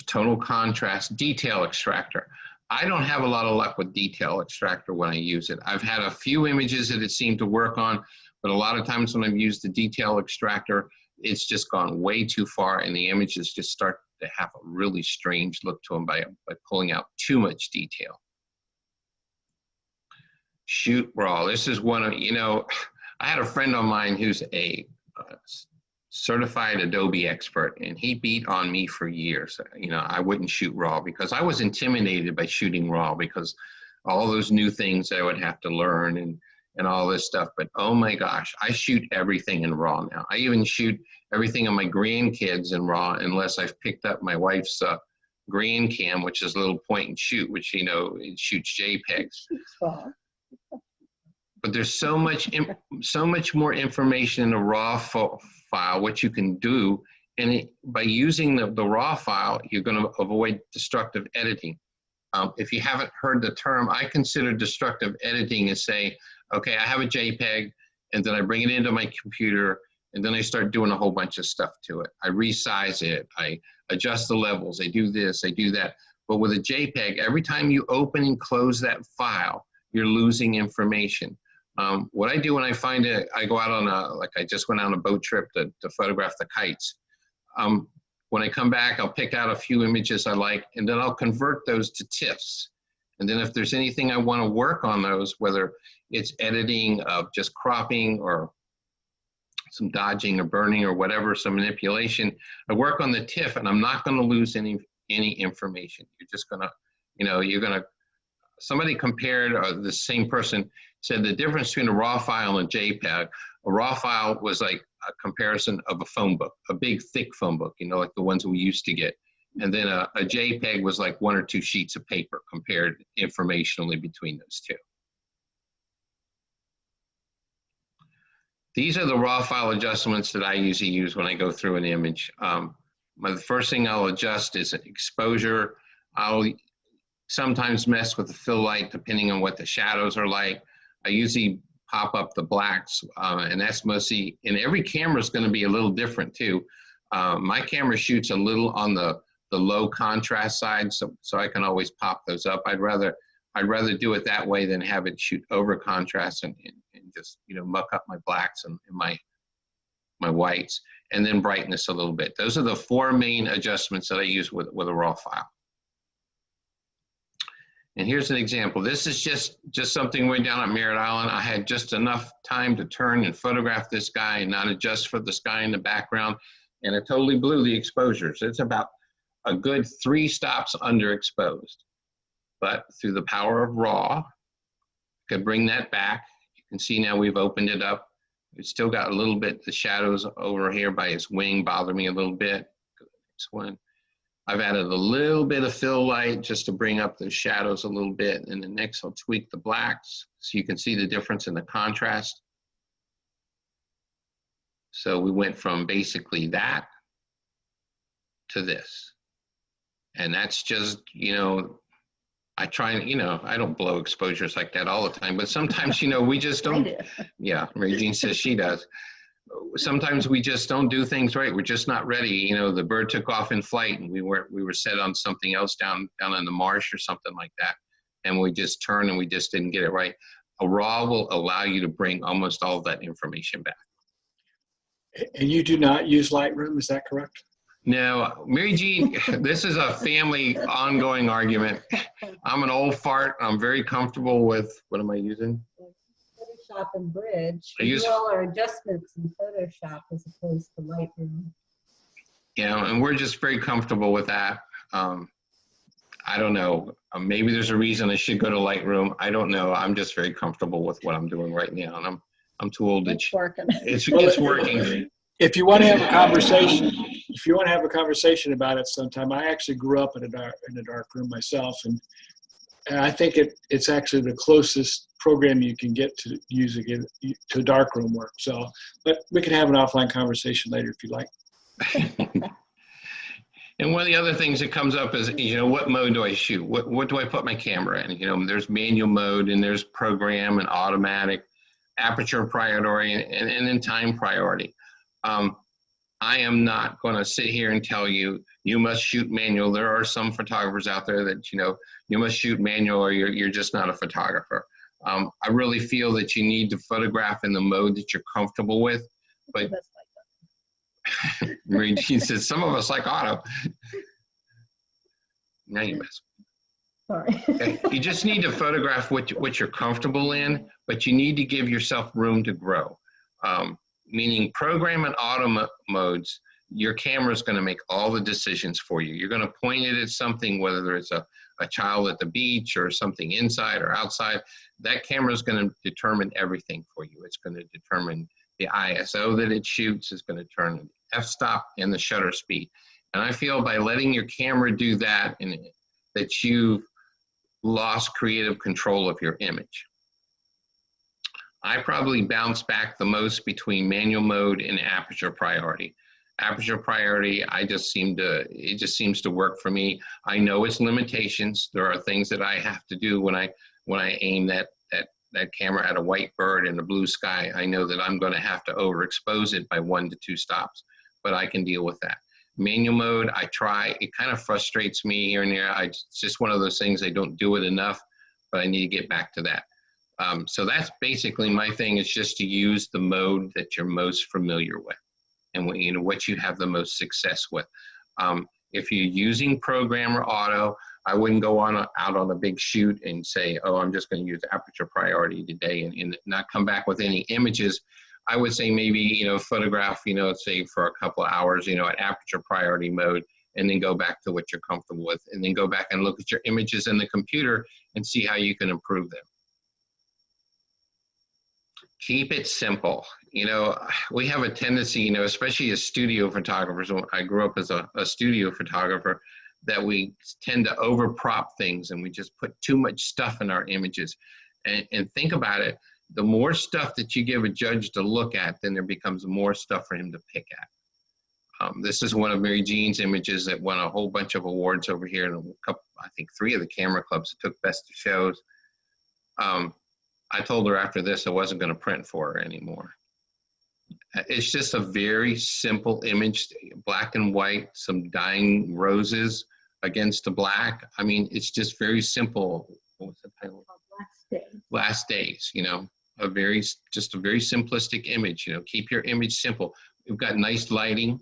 Tonal Contrast detail extractor. I don't have a lot of luck with detail extractor when I use it. I've had a few images that it seemed to work on, but a lot of times when I've used the detail extractor, it's just gone way too far and the images just start to have a really strange look to them by pulling out too much detail. Shoot raw. This is one of, you know, I had a friend of mine who's a certified Adobe expert, and he beat on me for years. You know, I wouldn't shoot raw because I was intimidated by shooting raw because all those new things I would have to learn and all this stuff. But oh my gosh, I shoot everything in RAW now. I even shoot everything on my grandkids in RAW unless I've picked up my wife's Grand Cam, which is a little point and shoot, which, you know, it shoots JPEGs. But there's so much more information in a RAW file, what you can do. And by using the RAW file, you're going to avoid destructive editing. If you haven't heard the term, I consider destructive editing as say, okay, I have a JPEG, and then I bring it into my computer, and then I start doing a whole bunch of stuff to it. I resize it, I adjust the levels, I do this, I do that. But with a JPEG, every time you open and close that file, you're losing information. What I do when I find it, I go out on like I just went on a boat trip to photograph the kites. When I come back, I'll pick out a few images I like, and then I'll convert those to TIFFs. And then if there's anything I want to work on those, whether it's editing of just cropping or some dodging or burning or whatever, some manipulation, I work on the TIFF and I'm not going to lose any information. You're just going to, you know, somebody compared, or the same person said the difference between a RAW file and a JPEG, a RAW file was like a comparison of a phone book, a big thick phone book, you know, like the ones we used to get. And then a JPEG was like 1 or 2 sheets of paper compared informationally between those two. These are the raw file adjustments that I usually use when I go through an image. The first thing I'll adjust is exposure. I'll sometimes mess with the fill light depending on what the shadows are like. I usually pop up the blacks, and that's mostly, and every camera is going to be a little different too. My camera shoots a little on the low contrast side, so I can always pop those up. I'd rather do it that way than have it shoot over contrast and just, you know, muck up my blacks and my whites, and then brightness a little bit. Those are the 4 main adjustments that I use with a raw file. And here's an example. This is just something way down at Merritt Island. I had just enough time to turn and photograph this guy and not adjust for the sky in the background, and it totally blew the exposures. It's about a good 3 stops underexposed. But through the power of RAW, I could bring that back. You can see now we've opened it up. It's still got a little bit, the shadows over here by his wing bother me a little bit. Next one. I've added a little bit of fill light just to bring up the shadows a little bit. And then next I'll tweak the blacks so you can see the difference in the contrast. So we went from basically that to this. And that's just, you know, I try and, you know, I don't blow exposures like that all the time, but sometimes, you know, we just don't. Yeah, Mary Jean says she does. Sometimes we just don't do things right. We're just not ready. You know, the bird took off in flight and we were set on something else down in the marsh or something like that. And we just turned and we just didn't get it right. A RAW will allow you to bring almost all of that information back. And you do not use Lightroom, is that correct? No, Mary Jean, this is a family ongoing argument. I'm an old fart. I'm very comfortable with, what am I using? Photoshop and Bridge. I use- Do all our adjustments in Photoshop as opposed to Lightroom. Yeah, and we're just very comfortable with that. I don't know. Maybe there's a reason I should go to Lightroom. I don't know. I'm just very comfortable with what I'm doing right now, and I'm too old to. It's working. It's working. If you want to have a conversation, about it sometime, I actually grew up in a dark room myself, and I think it's actually the closest program you can get to using it to darkroom work. So, but we can have an offline conversation later if you like. And one of the other things that comes up is, you know, what mode do I shoot? What do I put my camera in? You know, there's manual mode and there's program and automatic, aperture priority, and then time priority. I am not going to sit here and tell you, you must shoot manual. There are some photographers out there that, you know, you must shoot manual or you're just not a photographer. I really feel that you need to photograph in the mode that you're comfortable with. But Marie Jean says, some of us like auto. Now you mess. Sorry. Okay. You just need to photograph what you're comfortable in, but you need to give yourself room to grow. Meaning program and auto modes, your camera is going to make all the decisions for you. You're going to point it at something, whether it's a child at the beach or something inside or outside. That camera is going to determine everything for you. It's going to determine the ISO that it shoots. It's going to determine the f-stop and the shutter speed. And I feel by letting your camera do that, that you've lost creative control of your image. I probably bounce back the most between manual mode and aperture priority. Aperture priority, it just seems to work for me. I know its limitations. There are things that I have to do when I aim that camera at a white bird in a blue sky. I know that I'm going to have to overexpose it by 1 to 2 stops, but I can deal with that. Manual mode, I try. It kind of frustrates me here and there. It's just one of those things. I don't do it enough, but I need to get back to that. So that's basically my thing, is just to use the mode that you're most familiar with and what you have the most success with. If you're using program or auto, I wouldn't go out on a big shoot and say, oh, I'm just going to use aperture priority today and not come back with any images. I would say maybe, photograph, say for a couple of hours, at aperture priority mode, and then go back to what you're comfortable with, and then go back and look at your images in the computer and see how you can improve them. Keep it simple. We have a tendency, especially as studio photographers, I grew up as a studio photographer, that we tend to overprop things and we just put too much stuff in our images. And think about it, the more stuff that you give a judge to look at, then there becomes more stuff for him to pick at. This is one of Mary Jean's images that won a whole bunch of awards over here, and I think 3 of the camera clubs that took best of shows. I told her after this I wasn't going to print for her anymore. It's just a very simple image, black and white, some dying roses against the black. I mean, it's just very simple. What was the title? Last Days, you know, just a very simplistic image, you know, keep your image simple. We've got nice lighting.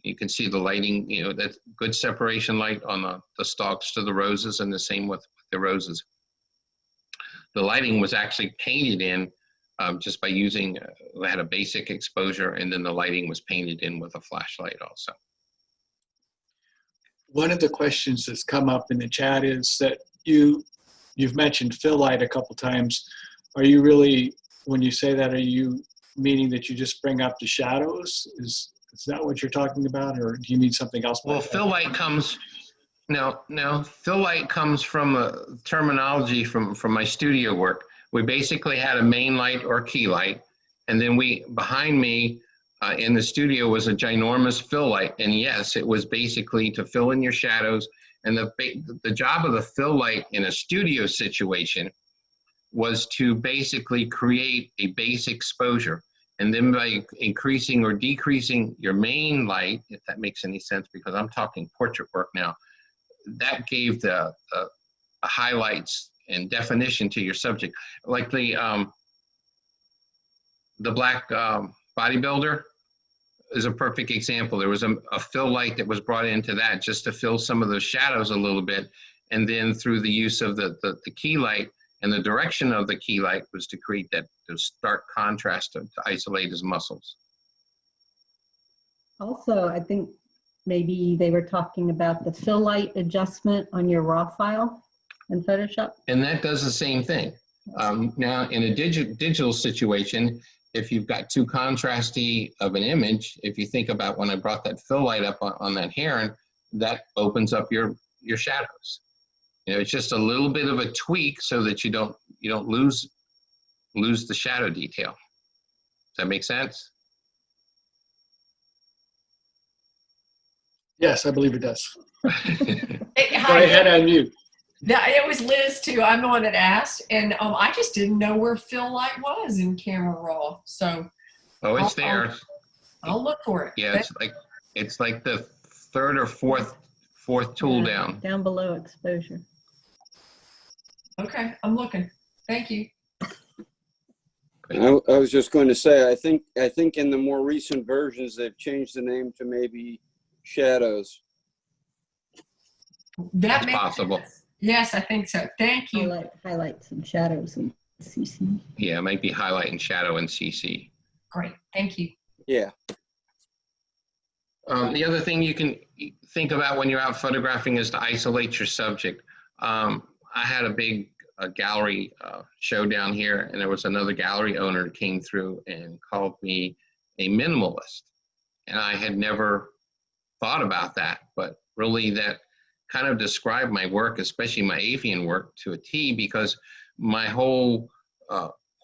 You can see the lighting, you know, that's good separation light on the stalks to the roses, and the same with the roses. The lighting was actually painted in just by using, we had a basic exposure, and then the lighting was painted in with a flashlight also. One of the questions that's come up in the chat is that you've mentioned fill light a couple times. Are you really, when you say that, are you meaning that you just bring up the shadows? Is that what you're talking about, or do you need something else? Well, fill light comes, no, fill light comes from a terminology from my studio work. We basically had a main light or key light, and then behind me in the studio was a ginormous fill light, and yes, it was basically to fill in your shadows. And the job of the fill light in a studio situation was to basically create a base exposure. And then by increasing or decreasing your main light, if that makes any sense, because I'm talking portrait work now, that gave the highlights and definition to your subject. Like the black bodybuilder is a perfect example. There was a fill light that was brought into that just to fill some of those shadows a little bit. And then through the use of the key light, and the direction of the key light was to create that stark contrast to isolate his muscles. Also, I think maybe they were talking about the fill light adjustment on your raw file in Photoshop. And that does the same thing. Now, in a digital situation, if you've got too contrasty of an image, if you think about when I brought that fill light up on that heron, that opens up your shadows. You know, it's just a little bit of a tweak so that you don't lose the shadow detail. Does that make sense? Yes, I believe it does. Hey, Go hi, ahead, unmute. it was Liz too. I'm the one that asked, and I just didn't know where fill light was in Camera Raw. So Oh, it's there. I'll look for it. Yeah, it's like the third or fourth tool down. Down below exposure. Okay, I'm looking. Thank you. I was just going to say, I think in the more recent versions, they've changed the name to maybe Shadows. That's possible. Sense. Yes, I think so. Thank you. Highlights and shadows and CC. Yeah, it might be highlight and shadow and CC. Great. Thank you. Yeah. The other thing you can think about when you're out photographing is to isolate your subject. I had a big gallery show down here, and there was another gallery owner that came through and called me a minimalist. And I had never thought about that, but really that kind of described my work, especially my avian work, to a T, because my whole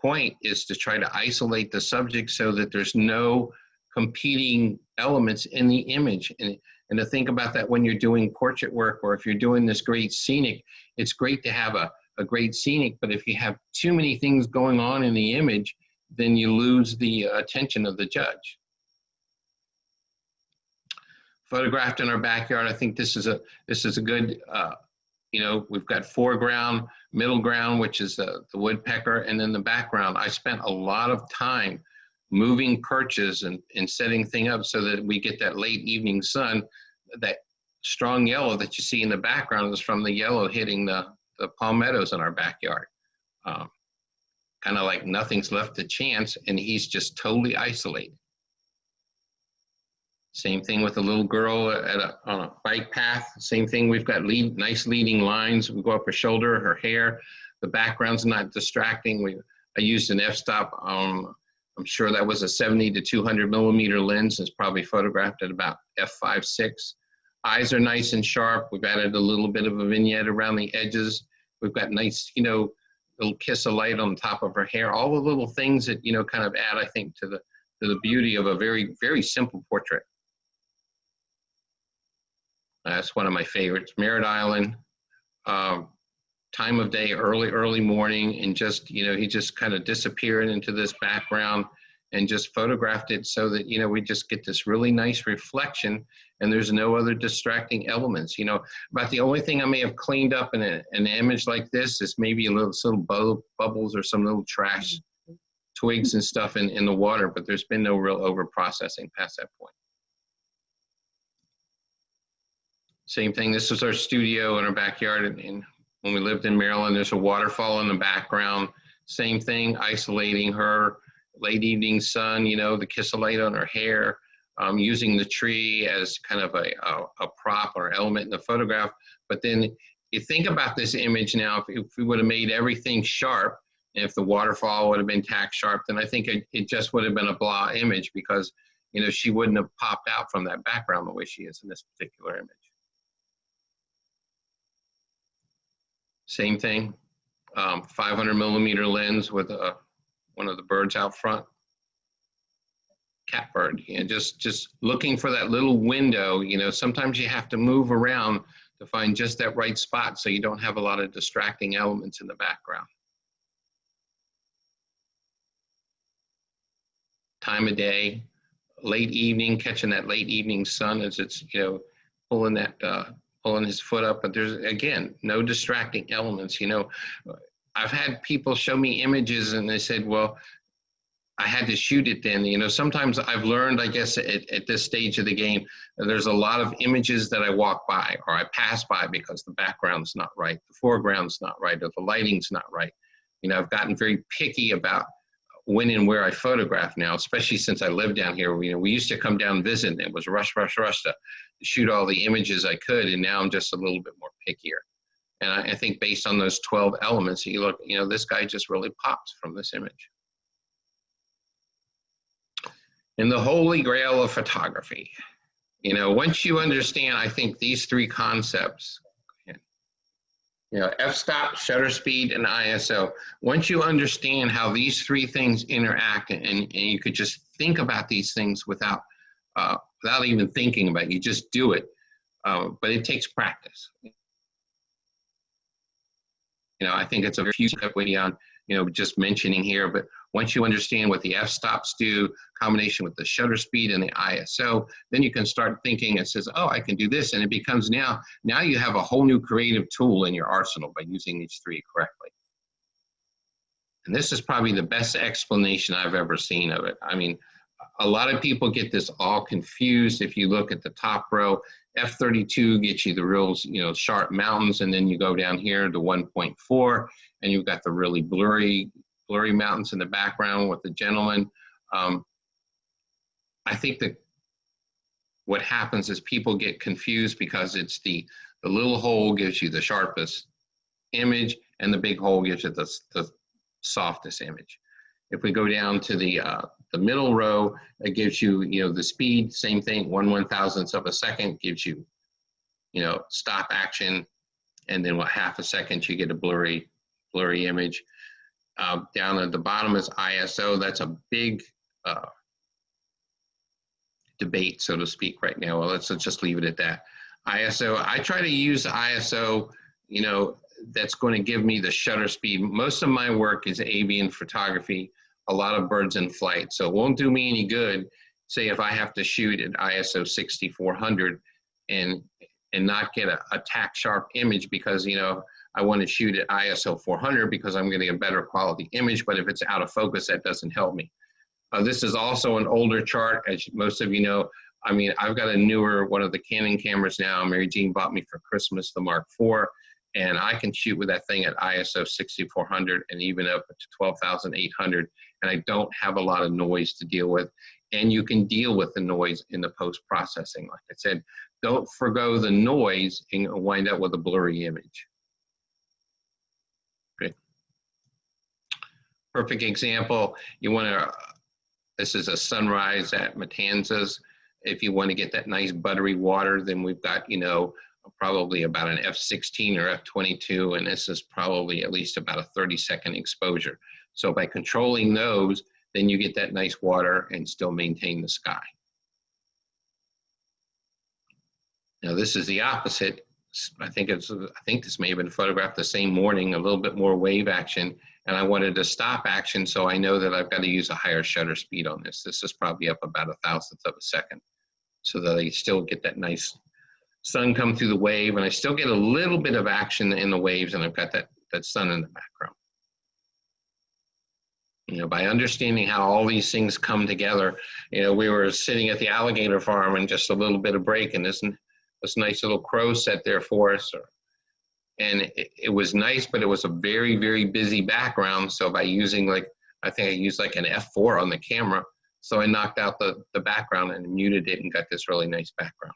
point is to try to isolate the subject so that there's no competing elements in the image. And to think about that when you're doing portrait work, or if you're doing this great scenic, it's great to have a great scenic, but if you have too many things going on in the image, then you lose the attention of the judge. Photographed in our backyard, I think this is a good, you know, we've got foreground, middle ground, which is the woodpecker, and then the background. I spent a lot of time moving perches and setting things up so that we get that late evening sun. That strong yellow that you see in the background is from the yellow hitting the palmettos in our backyard. Kind of like nothing's left to chance, and he's just totally isolated. Same thing with the little girl on a bike path. Same thing, we've got nice leading lines. We go up her shoulder, her hair. The background's not distracting. I used an f-stop. I'm sure that was a 70 to 200 millimeter lens. It's probably photographed at about f5.6. Eyes are nice and sharp. We've added a little bit of a vignette around the edges. We've got nice, you know, little kiss of light on the top of her hair. All the little things that, you know, kind of add, I think, to the beauty of a very, very simple portrait. That's one of my favorites. Merritt Island. time of day, early morning, and just, you know, he just kind of disappeared into this background and just photographed it so that, you know, we just get this really nice reflection and there's no other distracting elements. You know, about the only thing I may have cleaned up in an image like this is maybe a little bubbles or some little trash twigs and stuff in the water, but there's been no real over processing past that point. Same thing, this is our studio in our backyard, and when we lived in Maryland, there's a waterfall in the background. Same thing, isolating her, late evening sun, you know, the kiss of light on her hair, using the tree as kind of a prop or element in the photograph. But then you think about this image now, if we would have made everything sharp, and if the waterfall would have been tack sharp, then I think it just would have been a blah image, because, you know, she wouldn't have popped out from that background the way she is in this particular image. Same thing, 500mm lens with one of the birds out front, catbird, and just looking for that little window. You know, sometimes you have to move around to find just that right spot so you don't have a lot of distracting elements in the background. Time of day, late evening, catching that late evening sun as it's, you know, pulling his foot up, but there's, again, no distracting elements. You know, I've had people show me images and they said, well, I had to shoot it then. You know, sometimes I've learned, I guess, at this stage of the game, there's a lot of images that I walk by or I pass by because the background's not right, the foreground's not right, or the lighting's not right. You know, I've gotten very picky about when and where I photograph now, especially since I live down here. You know, we used to come down and visit, and it was rush to shoot all the images I could, and now I'm just a little bit more pickier. And I think based on those 12 elements, you look, you know, this guy just really pops from this image. And the holy grail of photography, you know, once you understand, I think these three concepts, you know, f-stop, shutter speed, and ISO. Once you understand how these three things interact, and you could just think about these things without even thinking about it, you just do it. But it takes practice. You know, I think it's a few steps beyond, you know, just mentioning here, but once you understand what the f-stops do, combination with the shutter speed and the ISO, then you can start thinking, it says, oh, I can do this, and it becomes now you have a whole new creative tool in your arsenal by using these three correctly. And this is probably the best explanation I've ever seen of it. I mean, a lot of people get this all confused. If you look at the top row, F32 gets you the real, you know, sharp mountains, and then you go down here to 1.4, and you've got the really blurry mountains in the background with the gentleman. I think that what happens is people get confused because it's the little hole gives you the sharpest image, and the big hole gives you the softest image. If we go down to the middle row, it gives you, you know, the speed, same thing, 1/1000th of a second gives you, you know, stop action, and then what, half a second you get a blurry image. Down at the bottom is ISO. That's a big debate, so to speak, right now. Well, let's just leave it at that. ISO, I try to use ISO, you know, that's going to give me the shutter speed. Most of my work is avian photography, a lot of birds in flight. So it won't do me any good, say, if I have to shoot at ISO 6400 and not get a tack sharp image, because, you know, I want to shoot at ISO 400 because I'm getting a better quality image, but if it's out of focus, that doesn't help me. This is also an older chart, as most of you know. I mean, I've got a newer, one of the Canon cameras now. Mary Jean bought me for Christmas, the Mark IV, and I can shoot with that thing at ISO 6400 and even up to 12,800, and I don't have a lot of noise to deal with. And you can deal with the noise in the post-processing. Like I said, don't forgo the noise and wind up with a blurry image. Great. Perfect example, you want to, this is a sunrise at Matanzas. If you want to get that nice buttery water, then we've got, you know, probably about an f16 or f22, and this is probably at least about a 30-second exposure. So by controlling those, then you get that nice water and still maintain the sky. Now this is the opposite. I think this may have been photographed the same morning, a little bit more wave action, and I wanted to stop action, so I know that I've got to use a higher shutter speed on this. This is probably up about 1/1000th of a second, so that I still get that nice sun come through the wave, and I still get a little bit of action in the waves, and I've got that sun in the background. You know, by understanding how all these things come together, you know, we were sitting at the alligator farm and just a little bit of break, and this nice little crow sat there for us. And it was nice, but it was a very, very busy background. So by using I think I used like an F4 on the camera. So I knocked out the background and muted it and got this really nice background.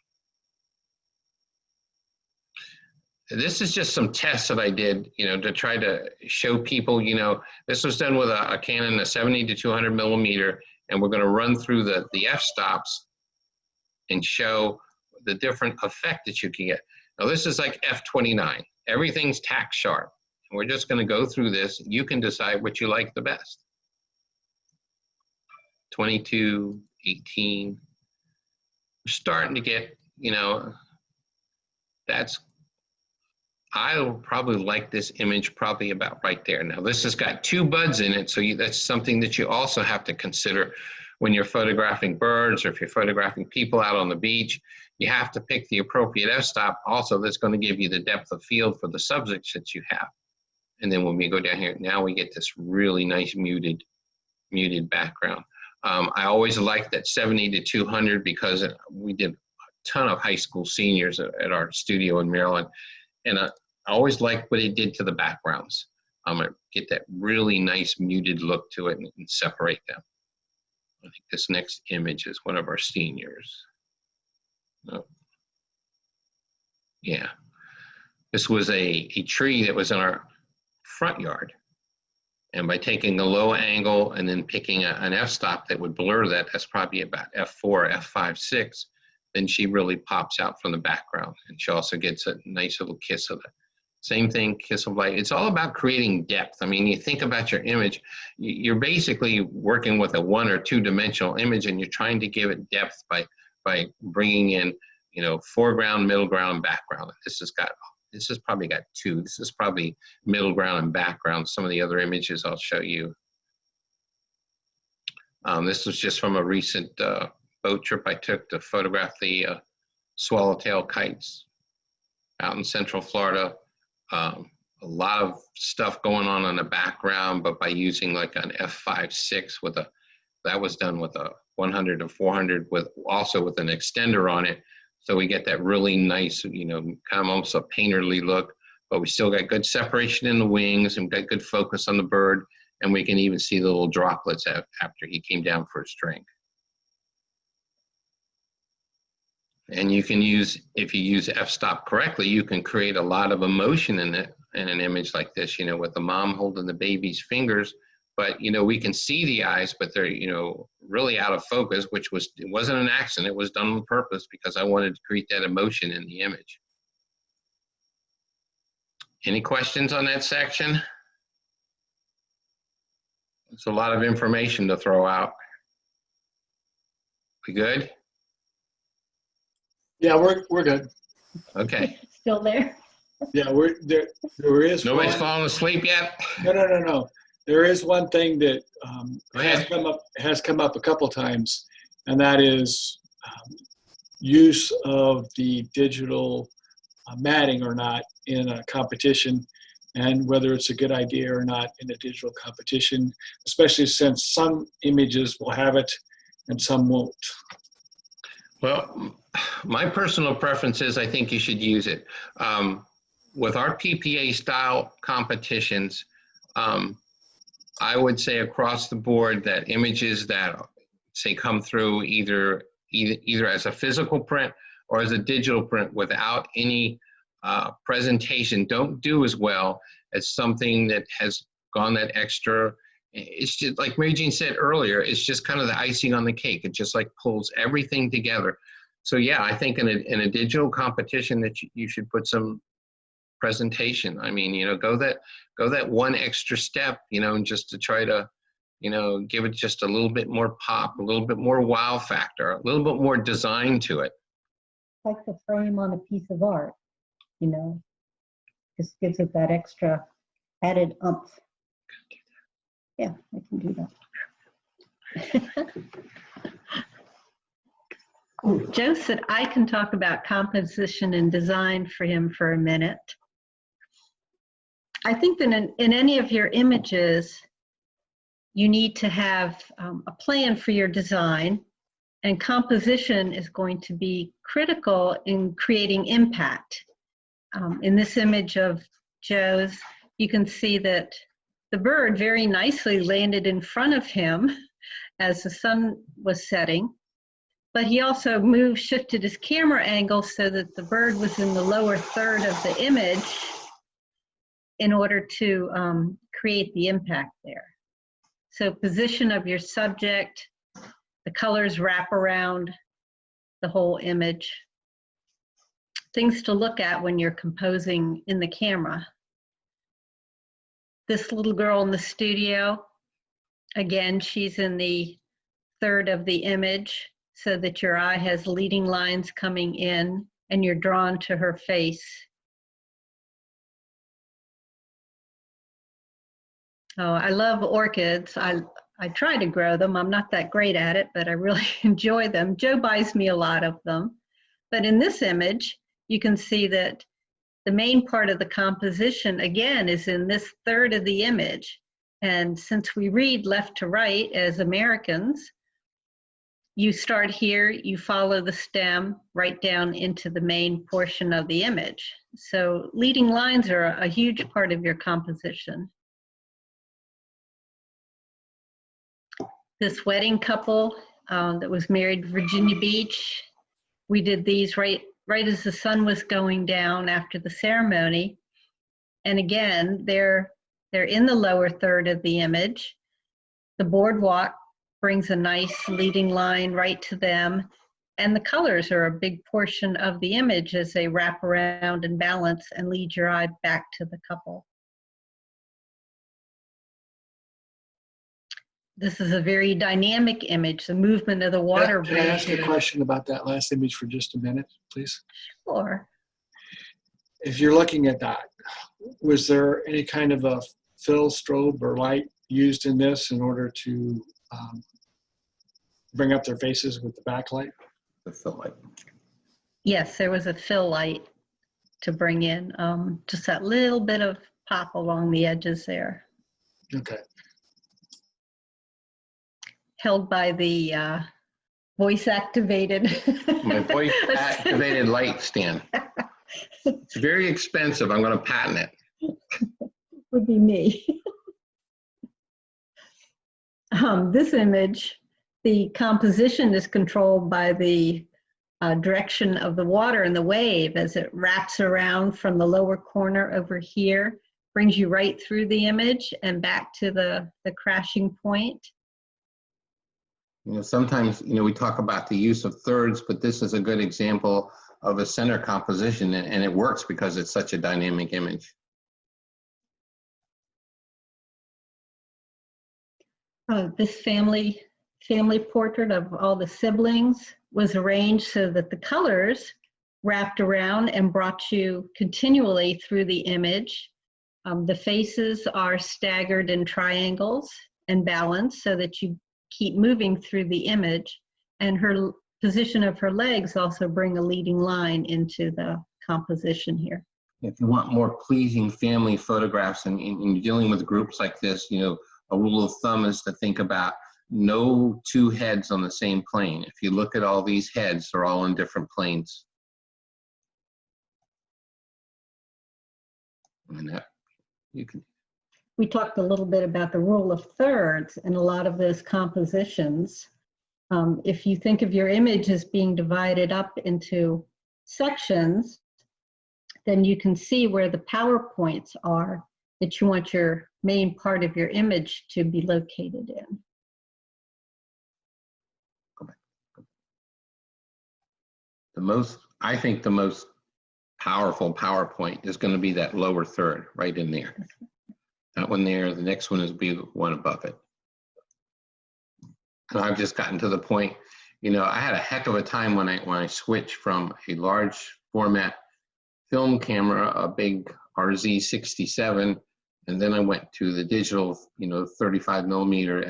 This is just some tests that I did, you know, to try to show people, you know, this was done with a Canon, a 70 to 200 millimeter, and we're going to run through the f-stops and show the different effect that you can get. Now this is like f29. Everything's tack sharp. And we're just going to go through this. You can decide what you like the best. 22, 18. We're starting to get, you know, I'll probably like this image probably about right there. Now this has got 2 buds in it, so that's something that you also have to consider when you're photographing birds or if you're photographing people out on the beach. You have to pick the appropriate f-stop also that's going to give you the depth of field for the subjects that you have. And then when we go down here, now we get this really nice muted background. I always liked that 70 to 200 because we did a ton of high school seniors at our studio in Maryland. And I always liked what it did to the backgrounds. Get that really nice muted look to it and separate them. I think this next image is one of our seniors. Oh. Yeah, this was a tree that was in our front yard. And by taking a low angle and then picking an f-stop that would blur that, that's probably about f4, f5, 6, then she really pops out from the background. And she also gets a nice little kiss of it. Same thing, kiss of light. It's all about creating depth. I mean, you think about your image, you're basically working with a 1 or 2 dimensional image, and you're trying to give it depth by bringing in, you know, foreground, middle ground, background. This has probably got 2. This is probably middle ground and background. Some of the other images I'll show you. This was just from a recent boat trip I took to photograph the swallowtail kites out in Central Florida. A lot of stuff going on in the background, but by using like an f5.6 that was done with a 100 to 400 also with an extender on it. So we get that really nice, you know, kind of almost a painterly look, but we still got good separation in the wings and got good focus on the bird. And we can even see the little droplets after he came down for his drink. And you can use, if you use f-stop correctly, you can create a lot of emotion in an image like this, you know, with the mom holding the baby's fingers. But, you know, we can see the eyes, but they're, you know, really out of focus, it wasn't an accident. It was done on purpose because I wanted to create that emotion in the image. Any questions on that section? It's a lot of information to throw out. We good? Yeah, we're good. Okay. Still there? Yeah, there is. Nobody's fallen asleep yet? No. There is one thing that Go ahead. has come up a couple times, and that is use of the digital matting or not in a competition, and whether it's a good idea or not in a digital competition, especially since some images will have it and some won't. Well, my personal preference is I think you should use it. With our PPA style competitions, I would say across the board that images that say come through either as a physical print or as a digital print without any presentation don't do as well as something that has gone that extra. It's just like Mary Jean said earlier, it's just kind of the icing on the cake. It just like pulls everything together. So yeah, I think in a digital competition that you should put some presentation. I mean, you know, go that one extra step, you know, and just to try to, you know, give it just a little bit more pop, a little bit more wow factor, a little bit more design to it. Like the frame on a piece of art. you know, just gives it that extra added umph. Yeah, I can do that. Joe said I can talk about composition and design for him for a minute. I think that in any of your images, you need to have a plan for your design, and composition is going to be critical in creating impact. In this image of Joe's, you can see that the bird very nicely landed in front of him as the sun was setting, but he also shifted his camera angle so that the bird was in the lower third of the image in order to create the impact there. So position of your subject, the colors wrap around the whole image. Things to look at when you're composing in the camera. This little girl in the studio, again, she's in the third of the image so that your eye has leading lines coming in and you're drawn to her face. Oh, I love orchids. I try to grow them. I'm not that great at it, but I really enjoy them. Joe buys me a lot of them. But in this image, you can see that the main part of the composition, again, is in this third of the image. And since we read left to right as Americans, you start here, you follow the stem right down into the main portion of the image. So leading lines are a huge part of your composition. This wedding couple that was married in Virginia Beach, we did these right as the sun was going down after the ceremony. And again, they're in the lower third of the image. The boardwalk brings a nice leading line right to them. And the colors are a big portion of the image as they wrap around and balance and lead your eye back to the couple. This is a very dynamic image, the movement of the water. Can I ask a question about that last image for just a minute, please? Sure. If you're looking at that, was there any kind of a fill, strobe, or light used in this in order to bring up their faces with the backlight? The fill light. Yes, there was a fill light to bring in just that little bit of pop along the edges there. Okay. Held by the voice-activated. My voice-activated light stand. It's very expensive. I'm going to patent it. Would be me. This image, the composition is controlled by the direction of the water and the wave as it wraps around from the lower corner over here, brings you right through the image and back to the crashing point. You know, sometimes, you know, we talk about the use of thirds, but this is a good example of a center composition, and it works because it's such a dynamic image. This family portrait of all the siblings was arranged so that the colors wrapped around and brought you continually through the image. The faces are staggered in triangles and balanced so that you keep moving through the image, and her position of her legs also bring a leading line into the composition here. If you want more pleasing family photographs and you're dealing with groups like this, you know, a rule of thumb is to think about no two heads on the same plane. If you look at all these heads, they're all on different planes. And that you can. We talked a little bit about the rule of thirds and a lot of those compositions. If you think of your image as being divided up into sections, then you can see where the power points are that you want your main part of your image to be located in. I think the most powerful PowerPoint is going to be that lower third right in there. That one there, the next one is be the one above it. And I've just gotten to the point, you know, I had a heck of a time when I switched from a large format film camera, a big RZ67, and then I went to the digital, 35 millimeter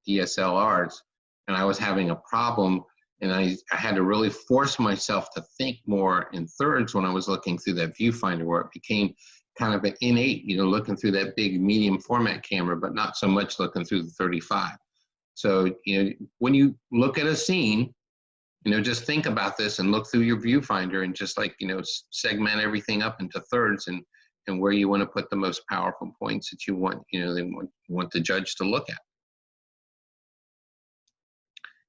DSLRs, and I was having a problem, and I had to really force myself to think more in thirds when I was looking through that viewfinder, where it became kind of an innate, looking through that big medium format camera, but not so much looking through the 35. So, when you look at a scene, just think about this and look through your viewfinder and just segment everything up into thirds and where you want to put the most powerful points that you want, want the judge to look at.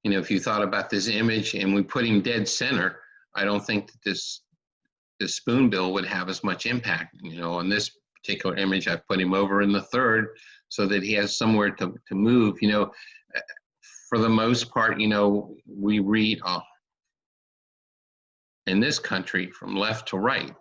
If you thought about this image and we put him dead center, I don't think that this spoonbill would have as much impact. On this particular image, I've put him over in the third so that he has somewhere to move. For the most part, we read in this country from left to right.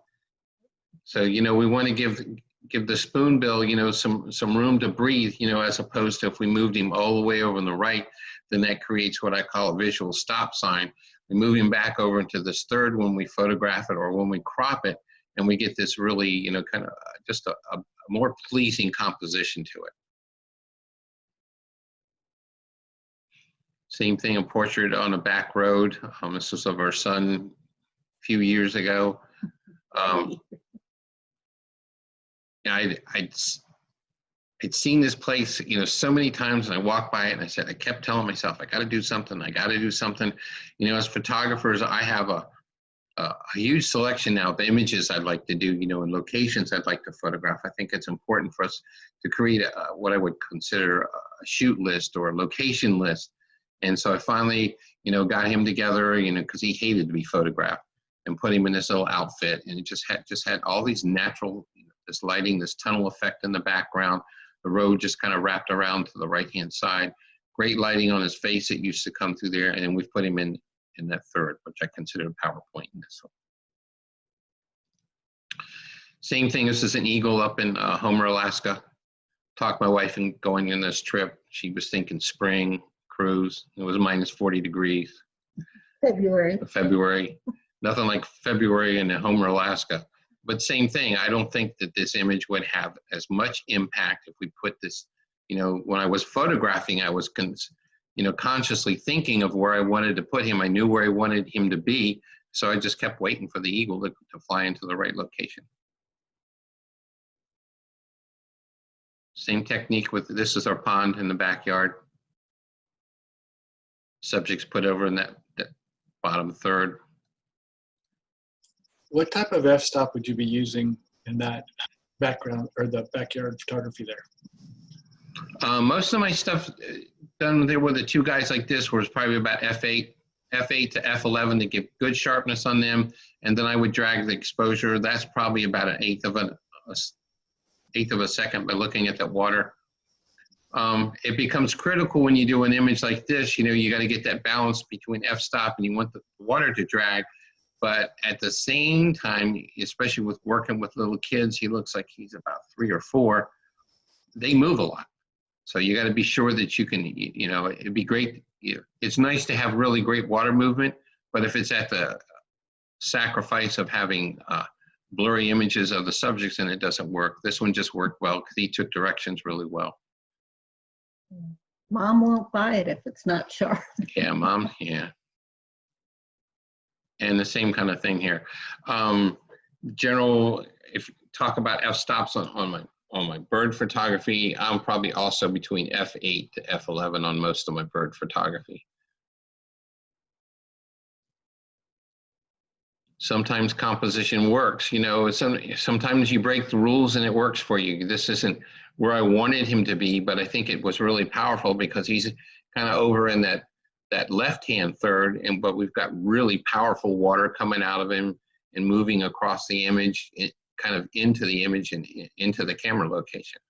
So, we want to give the spoonbill, some room to breathe, as opposed to if we moved him all the way over on the right, then that creates what I call a visual stop sign. We move him back over into this third when we photograph it or when we crop it, and we get this really, kind of just a more pleasing composition to it. Same thing, a portrait on a back road. This was of our son a few years ago. I'd seen this place, so many times, and I walked by it and I kept telling myself, I got to do something. I got to do something. As photographers, I have a huge selection now of images I'd like to do, and locations I'd like to photograph. I think it's important for us to create what I would consider a shoot list or a location list. And so I finally, got him together, because he hated to be photographed, and put him in this little outfit, and it just had all these natural, this lighting, this tunnel effect in the background. The road just kind of wrapped around to the right-hand side. Great lighting on his face that used to come through there, and then we've put him in that third, which I consider a PowerPoint in this one. Same thing, this is an eagle up in Homer, Alaska. Talked my wife into going on this trip. She was thinking spring cruise. It was minus 40 degrees. February. Nothing like February in Homer, Alaska. But same thing, I don't think that this image would have as much impact if we put this, when I was photographing, I was, consciously thinking of where I wanted to put him. I knew where I wanted him to be, so I just kept waiting for the eagle to fly into the right location. Same technique with, this is our pond in the backyard. Subjects put over in that bottom third. What type of f-stop would you be using in that background or the backyard photography there? Most of my stuff done there with the two guys like this was probably about f8 to f11 to give good sharpness on them, and then I would drag the exposure. That's probably about an eighth of a second by looking at that water. It becomes critical when you do an image like this. You got to get that balance between f-stop and you want the water to drag. But at the same time, especially with working with little kids, he looks like he's about 3 or 4. They move a lot. So you got to be sure that you can, it'd be great. It's nice to have really great water movement, but if it's at the sacrifice of having blurry images of the subjects, and it doesn't work. This one just worked well because he took directions really well. Mom won't buy it if it's not sharp. Yeah, Mom, yeah. And the same kind of thing here. General, if you talk about f-stops on my bird photography, I'm probably also between f8 to f11 on most of my bird photography. Sometimes composition works, sometimes you break the rules and it works for you. This isn't where I wanted him to be, but I think it was really powerful because he's kind of over in that left-hand third, but we've got really powerful water coming out of him and moving across the image, kind of into the image and into the camera location.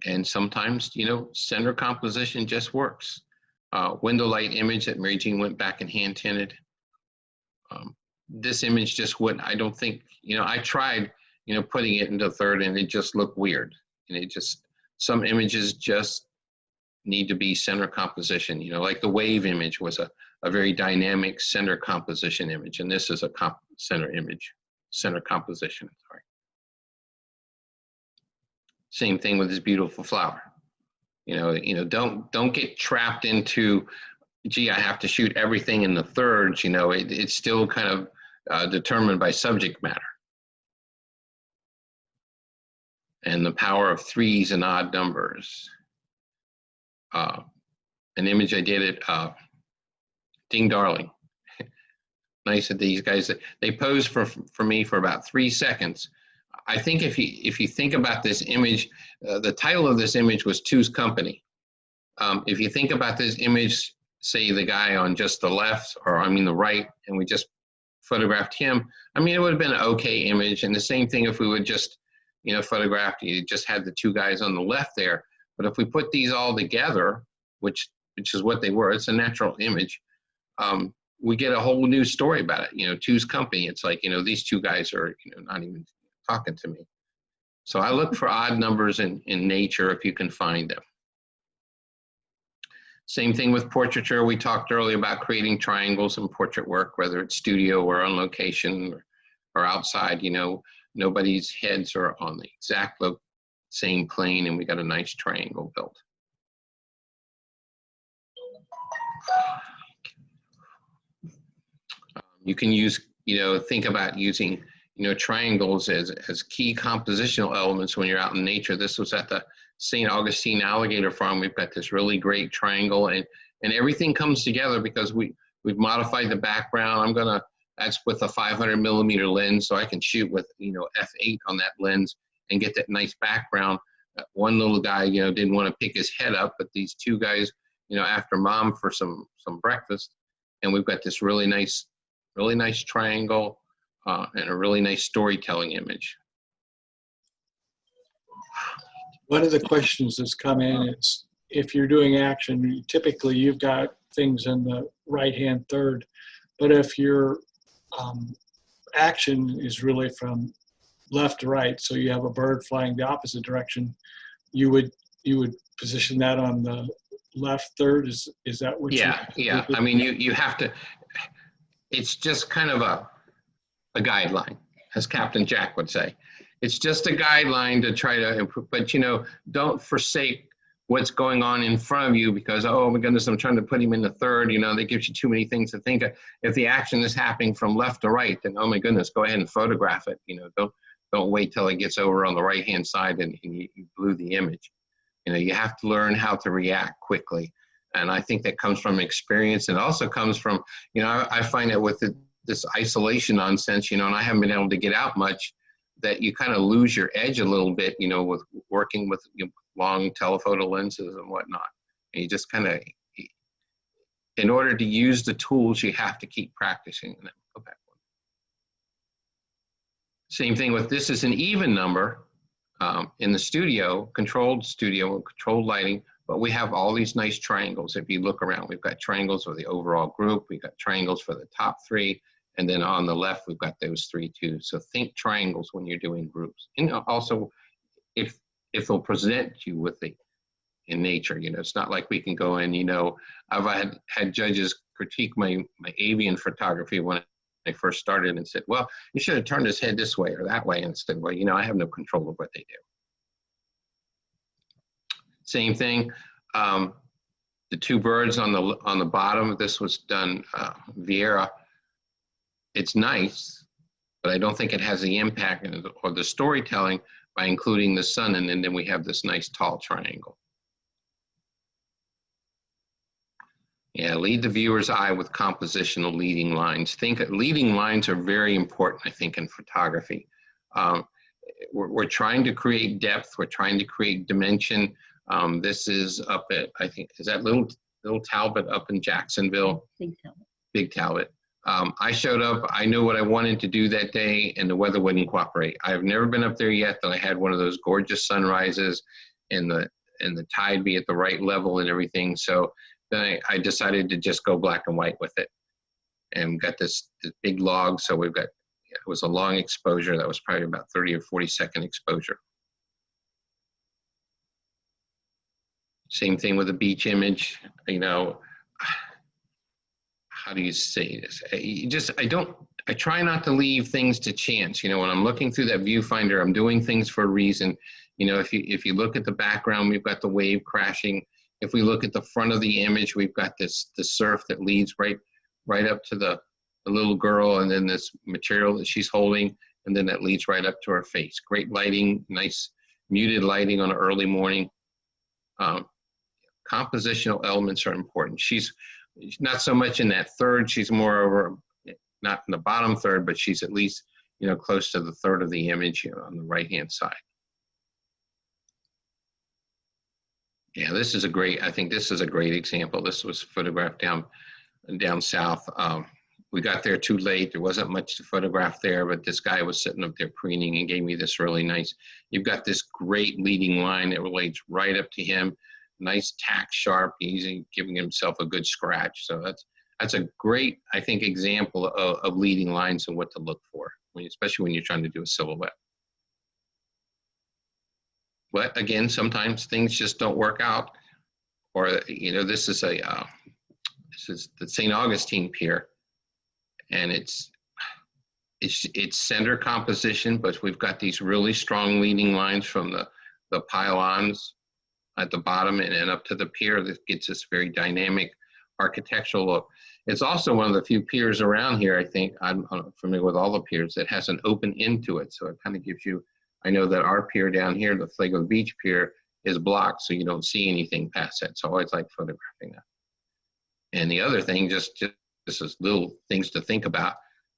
And sometimes, center composition just works. Window light image that Mary Jean went back and hand tinted. This image just wouldn't, I don't think, I tried, putting it into third and it just looked weird. And it just, some images just need to be center composition. You know, like the wave image was a very dynamic center composition image, and this is a center image, center composition, sorry. Same thing with this beautiful flower. You know, don't get trapped into, gee, I have to shoot everything in the thirds. You know, it's still kind of determined by subject matter. And the power of threes and odd numbers. An image I did at Ding Darling. Nice that these guys, they posed for me for about 3 seconds. I think if you think about this image, the title of this image was Two's Company. If you think about this image, say the guy on just the left, or I mean the right, and we just photographed him, I mean, it would have been an okay image. And the same thing if we would just, you know, photographed, you just had the two guys on the left there. But if we put these all together, which is what they were, it's a natural image, we get a whole new story about it. You know, Two's Company, it's like, you know, these two guys are, you know, not even talking to me. So I look for odd numbers in nature if you can find them. Same thing with portraiture. We talked earlier about creating triangles in portrait work, whether it's studio or on location or outside. You know, nobody's heads are on the exact same plane, and we got a nice triangle built. You can use, you know, think about using, you know, triangles as key compositional elements when you're out in nature. This was at the St. Augustine Alligator Farm. We've got this really great triangle, and everything comes together because we've modified the background. That's with a 500mm lens, so I can shoot with, you know, f8 on that lens and get that nice background. One little guy, you know, didn't want to pick his head up, but these two guys, you know, after mom for some breakfast, and we've got this really nice triangle and a really nice storytelling image. One of the questions that's come in is, if you're doing action, typically you've got things in the right-hand third, but if your action is really from left to right, so you have a bird flying the opposite direction, you would position that on the left third? Is that what yeah I mean, you have to, it's just kind of a guideline, as Captain Jack would say. It's just a guideline to try to improve, but, you know, don't forsake what's going on in front of you because, oh my goodness, I'm trying to put him in the third, you know, that gives you too many things to think of. If the action is happening from left to right, then, oh my goodness, go ahead and photograph it. You know, don't wait till it gets over on the right-hand side and you blew the image. You know, you have to learn how to react quickly. And I think that comes from experience. And also comes from, you know, I find that with this isolation nonsense, you know, and I haven't been able to get out much, that you kind of lose your edge a little bit, you know, with working with, you know, long telephoto lenses and whatnot. And you just kind of, in order to use the tools, you have to keep practicing them. Go back one. Same thing with, this is an even number in the studio, controlled lighting, but we have all these nice triangles. If you look around, we've got triangles for the overall group, we've got triangles for the top three, and then on the left, we've got those three too. So think triangles when you're doing groups. And also, if they'll present you with in nature, you know, it's not like we can go in, you know, I've had judges critique my avian photography when I first started and said, well, you should have turned his head this way or that way. And said, well, you know, I have no control of what they do. Same thing, the two birds on the bottom, this was done Vieira. It's nice, but I don't think it has the impact or the storytelling by including the sun, and then we have this nice tall triangle. Yeah, lead the viewer's eye with compositional leading lines. Leading lines are very important, I think, in photography. We're trying to create depth. We're trying to create dimension. This is up at, I think, is that little Talbot up in Jacksonville? Big Talbot. I showed up, I knew what I wanted to do that day, and the weather wouldn't cooperate. I've never been up there yet, that I had one of those gorgeous sunrises and the tide be at the right level and everything. So then I decided to just go black and white with it, and got this big log. So we've got, it was a long exposure. That was probably about 30 or 40 second exposure. Same thing with the beach image, you know, how do you say this? I try not to leave things to chance. You know, when I'm looking through that viewfinder, I'm doing things for a reason. You know, if you look at the background, we've got the wave crashing. If we look at the front of the image, we've got the surf that leads right up to the little girl, and then this material that she's holding, and then that leads right up to her face. Great lighting, nice muted lighting on an early morning. Compositional elements are important. She's not so much in that third, she's more over, not in the bottom third, but she's at least, you know, close to the third of the image, you know, on the right-hand side. Yeah, this is a great, I think this is a great example. This was photographed down south. We got there too late. There wasn't much to photograph there, but this guy was sitting up there preening and gave me this really nice, you've got this great leading line that relates right up to him. Nice tack sharp, he's giving himself a good scratch. So that's a great, I think, example of leading lines and what to look for, especially when you're trying to do a silhouette. But again, sometimes things just don't work out. Or, you know, this is the St. Augustine Pier, and it's center composition, but we've got these really strong leading lines from the pylons at the bottom and then up to the pier that gets this very dynamic architectural look. It's also one of the few piers around here, I think, I'm familiar with all the piers, that has an open end to it. So it kind of gives you, I know that our pier down here, the Flagler Beach Pier, is blocked, so you don't see anything past that. So I always like photographing that. And the other thing, just as little things to think about,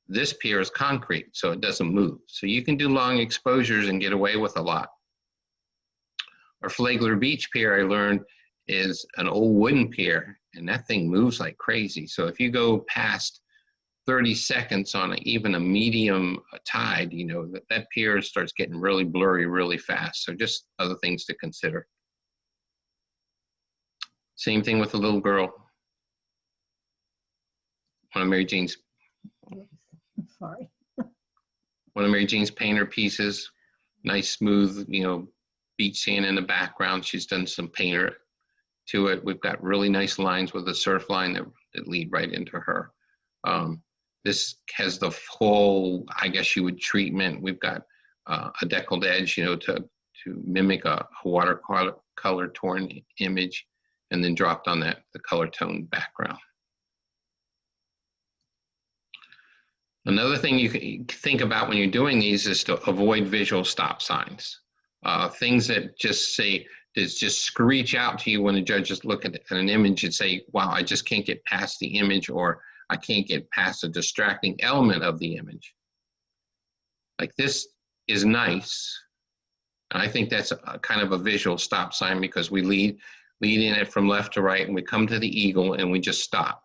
this pier is concrete, so it doesn't move. So you can do long exposures and get away with a lot. Our Flagler Beach Pier, I learned, is an old wooden pier, and that thing moves like crazy. So if you go past 30 seconds on even a medium tide, you know, that pier starts getting really blurry really fast. So just other things to consider. Same thing with the little girl. One of Mary Jean's, Sorry. one of Mary Jean's painter pieces. Nice, smooth, you know, beach sand in the background. She's done some painter to it. We've got really nice lines with the surf line that lead right into her. This has the full, I guess you would, treatment. We've got a deckled edge, you know, to mimic a watercolor torn image, and then dropped on the color tone background. Another thing you can think about when you're doing these is to avoid visual stop signs. Things that just screech out to you when the judge is looking at an image and say, wow, I just can't get past the image, or I can't get past a distracting element of the image. Like, this is nice. And I think that's a kind of a visual stop sign, because we lead in it from left to right, and we come to the eagle and we just stop.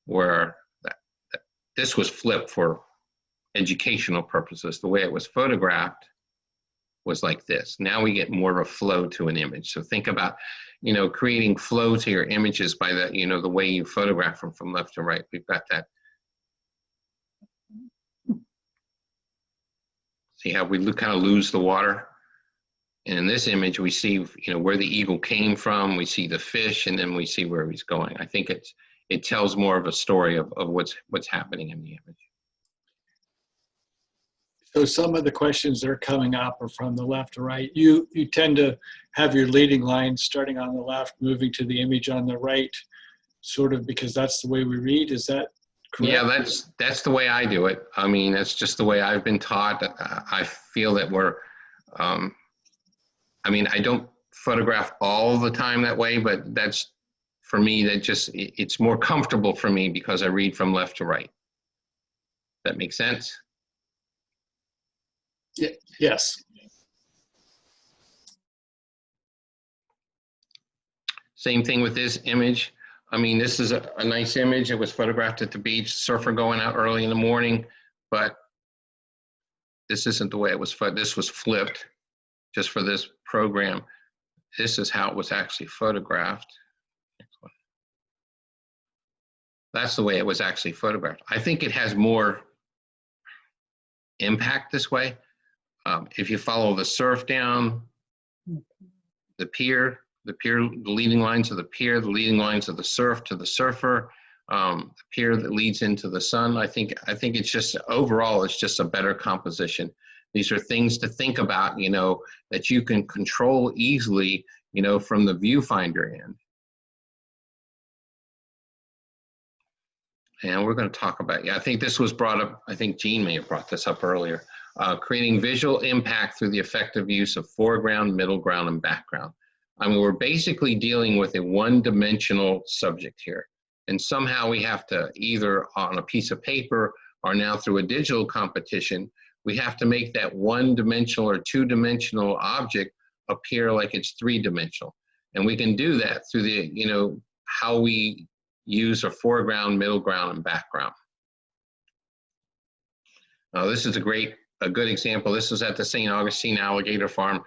Where this was flipped for educational purposes. The way it was photographed was like this. Now we get more of a flow to an image. So think about, you know, creating flow to your images by the, you know, the way you photograph them from left to right. We've got that. See how we kind of lose the water? And in this image, we see, you know, where the eagle came from, we see the fish, and then we see where he's going. I think it tells more of a story of what's happening in the image. So some of the questions that are coming up are from the left to right. You tend to have your leading lines starting on the left, moving to the image on the right, sort of because that's the way we read. Is that correct? Yeah, that's the way I do it. I mean, that's just the way I've been taught. I feel that we're, I mean, I don't photograph all the time that way, but that's, for me, that just, it's more comfortable for me because I read from left to right. That makes sense? Yeah, yes. Same thing with this image. I mean, this is a nice image. It was photographed at the beach, surfer going out early in the morning, but this isn't the way it was. This was flipped just for this program. This is how it was actually photographed. That's the way it was actually photographed. I think it has more impact this way. If you follow the surf down, the pier, the pier, the leading lines of the pier, the leading lines of the surf to the surfer, the pier that leads into the sun. I think it's just, overall, it's just a better composition. These are things to think about, you know, that you can control easily, you know, from the viewfinder end. And we're going to talk about, yeah, I think this was brought up, I think Jean may have brought this up earlier, creating visual impact through the effective use of foreground, middle ground, and background. I mean, we're basically dealing with a one-dimensional subject here. And somehow we have to, either on a piece of paper or now through a digital competition, we have to make that one-dimensional or two-dimensional object appear like it's three-dimensional. And we can do that through the, you know, how we use a foreground, middle ground, and background. This is a good example. This is at the St. Augustine Alligator Farm.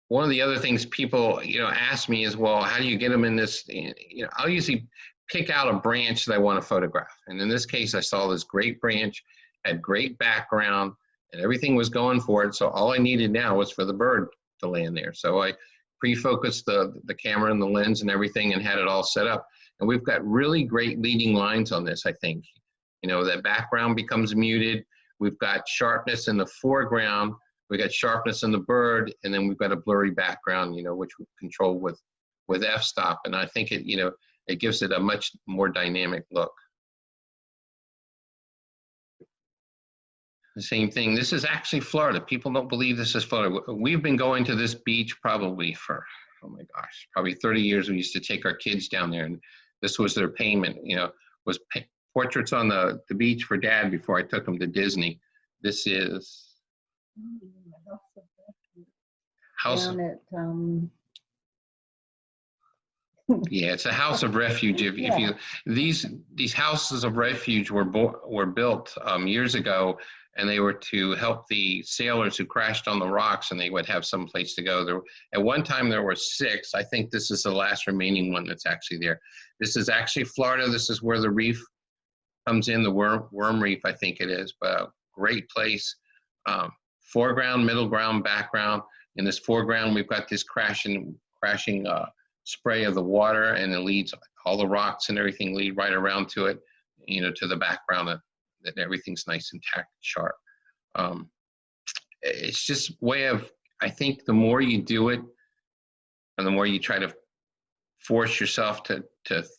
One of the other things people, you know, ask me is, well, how do you get them in this? You know, I'll usually pick out a branch that I want to photograph. And in this case, I saw this great branch, had great background, and everything was going for it. So all I needed now was for the bird to land there. So I pre-focused the camera and the lens and everything and had it all set up. And we've got really great leading lines on this, I think. You know, that background becomes muted. We've got sharpness in the foreground. We got sharpness in the bird, and then we've got a blurry background, you know, which we control with f-stop. And I think it, you know, it gives it a much more dynamic look. The same thing. This is actually Florida. People don't believe this is Florida. We've been going to this beach probably for, oh my gosh, probably 30 years. We used to take our kids down there, and this was their payment, you know, was portraits on the beach for Dad before I took him to Disney. This is house. Down at, Yeah, it's a house of refuge. If you, these houses of refuge were built years ago, and they were to help the sailors who crashed on the rocks, and they would have some place to go. There, at one time, there were 6. I think this is the last remaining one that's actually there. This is actually Florida. This is where the reef comes in, the Worm Reef, I think it is, but a great place. Foreground, middle ground, background. In this foreground, we've got this crashing spray of the water, and it leads, all the rocks and everything lead right around to it, you know, to the background that everything's nice and tacked, sharp. It's just way of, I think the more you do it, and the more you try to force yourself to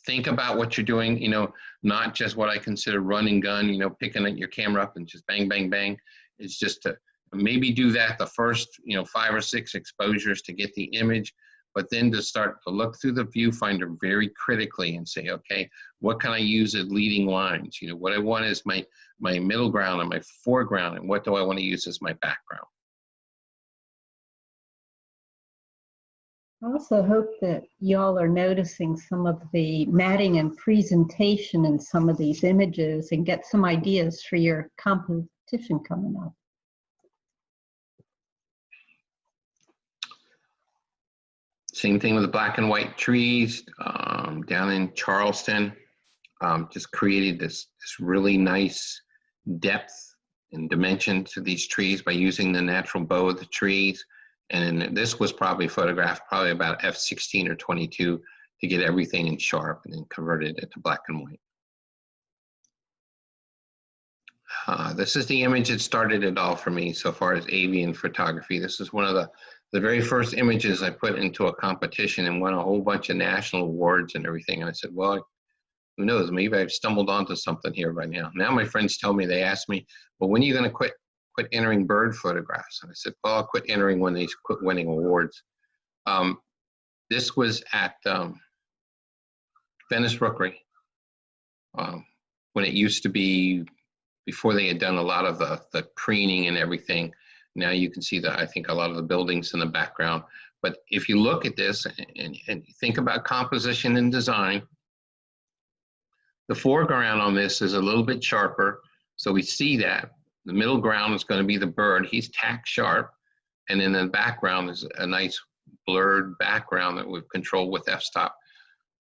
think about what you're doing, you know, not just what I consider run and gun, you know, picking your camera up and just bang, bang, bang. It's just to maybe do that the first, you know, 5 or 6 exposures to get the image, but then to start to look through the viewfinder very critically and say, okay, what can I use as leading lines? You know, what I want is my middle ground and my foreground, and what do I want to use as my background? I also hope that y'all are noticing some of the matting and presentation in some of these images and get some ideas for your competition coming up. Same thing with the black and white trees down in Charleston. Just created this really nice depth and dimension to these trees by using the natural bow of the trees. And this was probably photographed probably about f/16 or 22 to get everything in sharp, and then converted it to black and white. This is the image that started it all for me so far as avian photography. This is one of the very first images I put into a competition and won a whole bunch of national awards and everything. And I said, well, who knows, maybe I've stumbled onto something here right now. Now my friends tell me, they ask me, well, when are you going to quit entering bird photographs? And I said, well, I'll quit entering when they quit winning awards. This was at Venice Rookery, when it used to be, before they had done a lot of the preening and everything. Now you can see that, I think, a lot of the buildings in the background. But if you look at this and think about composition and design, the foreground on this is a little bit sharper. So we see that. The middle ground is going to be the bird. He's tack sharp. And then the background is a nice blurred background that we've controlled with f-stop.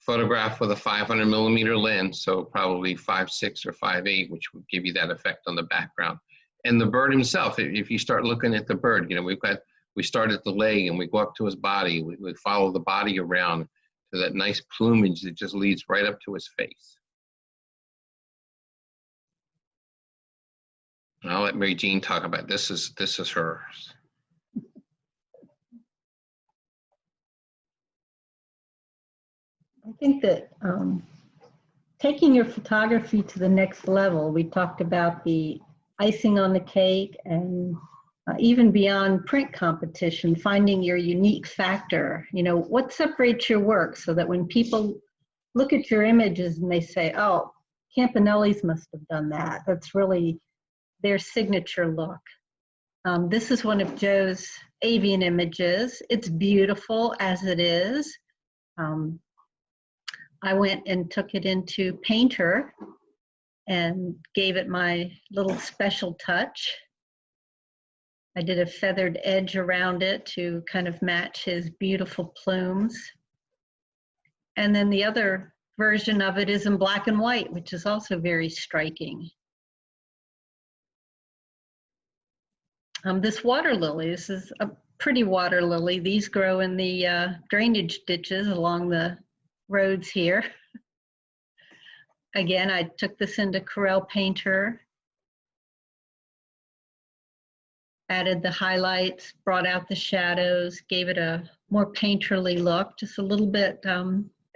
Photographed with a 500mm lens, so probably 5.6 or 5.8, which would give you that effect on the background. And the bird himself, if you start looking at the bird, you know, we've got we start at the leg and we go up to his body. We follow the body around to that nice plumage that just leads right up to his face. And I'll let Mary Jean talk about this. This is hers. I think that taking your photography to the next level, we talked about the icing on the cake and even beyond print competition, finding your unique factor. You know, what separates your work so that when people look at your images and they say, oh, Campanelle's must have done that. That's really their signature look. This is one of Joe's avian images. It's beautiful as it is. I went and took it into Painter and gave it my little special touch. I did a feathered edge around it to kind of match his beautiful plumes. And then the other version of it is in black and white, which is also very striking. This water lily, this is a pretty water lily. These grow in the drainage ditches along the roads here. Again, I took this into Corel Painter, added the highlights, brought out the shadows, gave it a more painterly look, just a little bit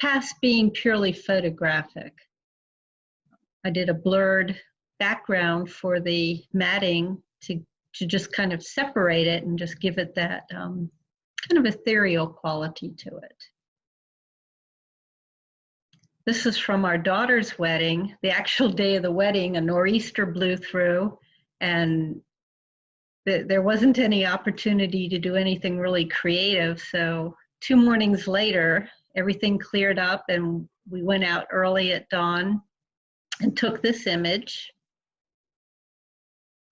past being purely photographic. I did a blurred background for the matting to just kind of separate it and just give it that kind of ethereal quality to it. This is from our daughter's wedding. The actual day of the wedding, a nor'easter blew through, and there wasn't any opportunity to do anything really creative. So 2 mornings later, everything cleared up and we went out early at dawn and took this image.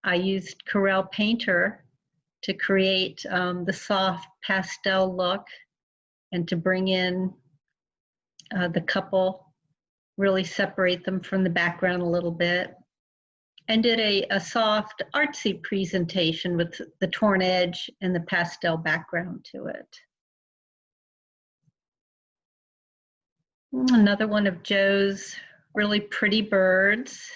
I used Corel Painter to create the soft pastel look and to bring in the couple, really separate them from the background a little bit, and did a soft artsy presentation with the torn edge and the pastel background to it. Another one of Joe's really pretty birds.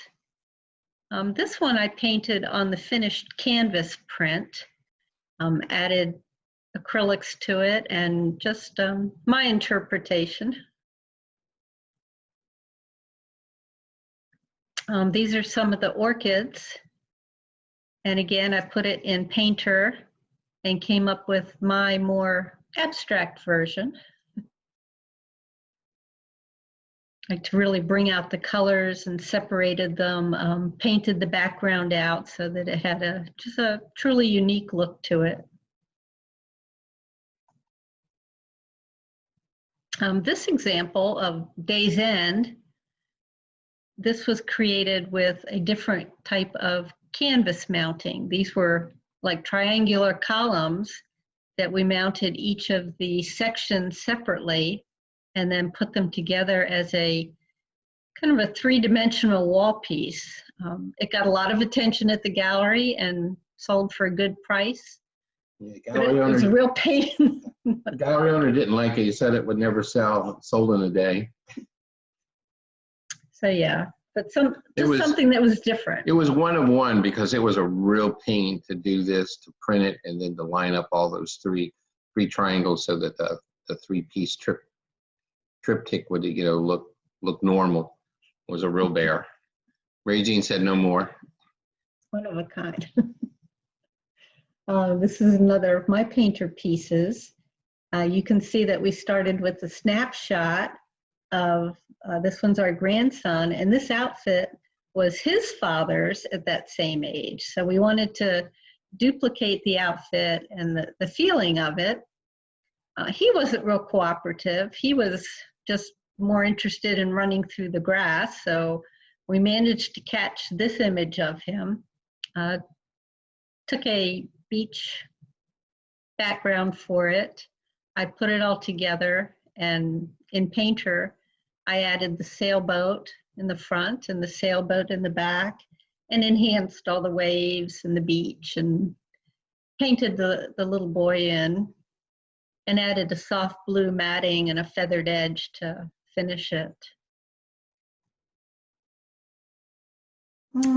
This one I painted on the finished canvas print, added acrylics to it, and just my interpretation. These are some of the orchids. And again, I put it in Painter and came up with my more abstract version. Like to really bring out the colors and separated them, painted the background out so that it had just a truly unique look to it. This example of Day's End, this was created with a different type of canvas mounting. These were like triangular columns that we mounted each of the sections separately and then put them together as a kind of a 3-dimensional wall piece. It got a lot of attention at the gallery and sold for a good price. Yeah, But it was a real pain. the gallery owner didn't like it. He said it would never sell. It sold in a day. So yeah, but something that was different. It was one of one because it was a real pain to do this, to print it, and then to line up all those three triangles so that the 3-piece triptych would, you know, look normal. It was a real bear. Ray Jean said no more. One of a kind. This is another of my Painter pieces. You can see that we started with a snapshot of, this one's our grandson, and this outfit was his father's at that same age. So we wanted to duplicate the outfit and the feeling of it. He wasn't real cooperative. He was just more interested in running through the grass. So we managed to catch this image of him. Took a beach background for it. I put it all together, and in Painter, I added the sailboat in the front and the sailboat in the back and enhanced all the waves and the beach and painted the little boy in and added a soft blue matting and a feathered edge to finish it.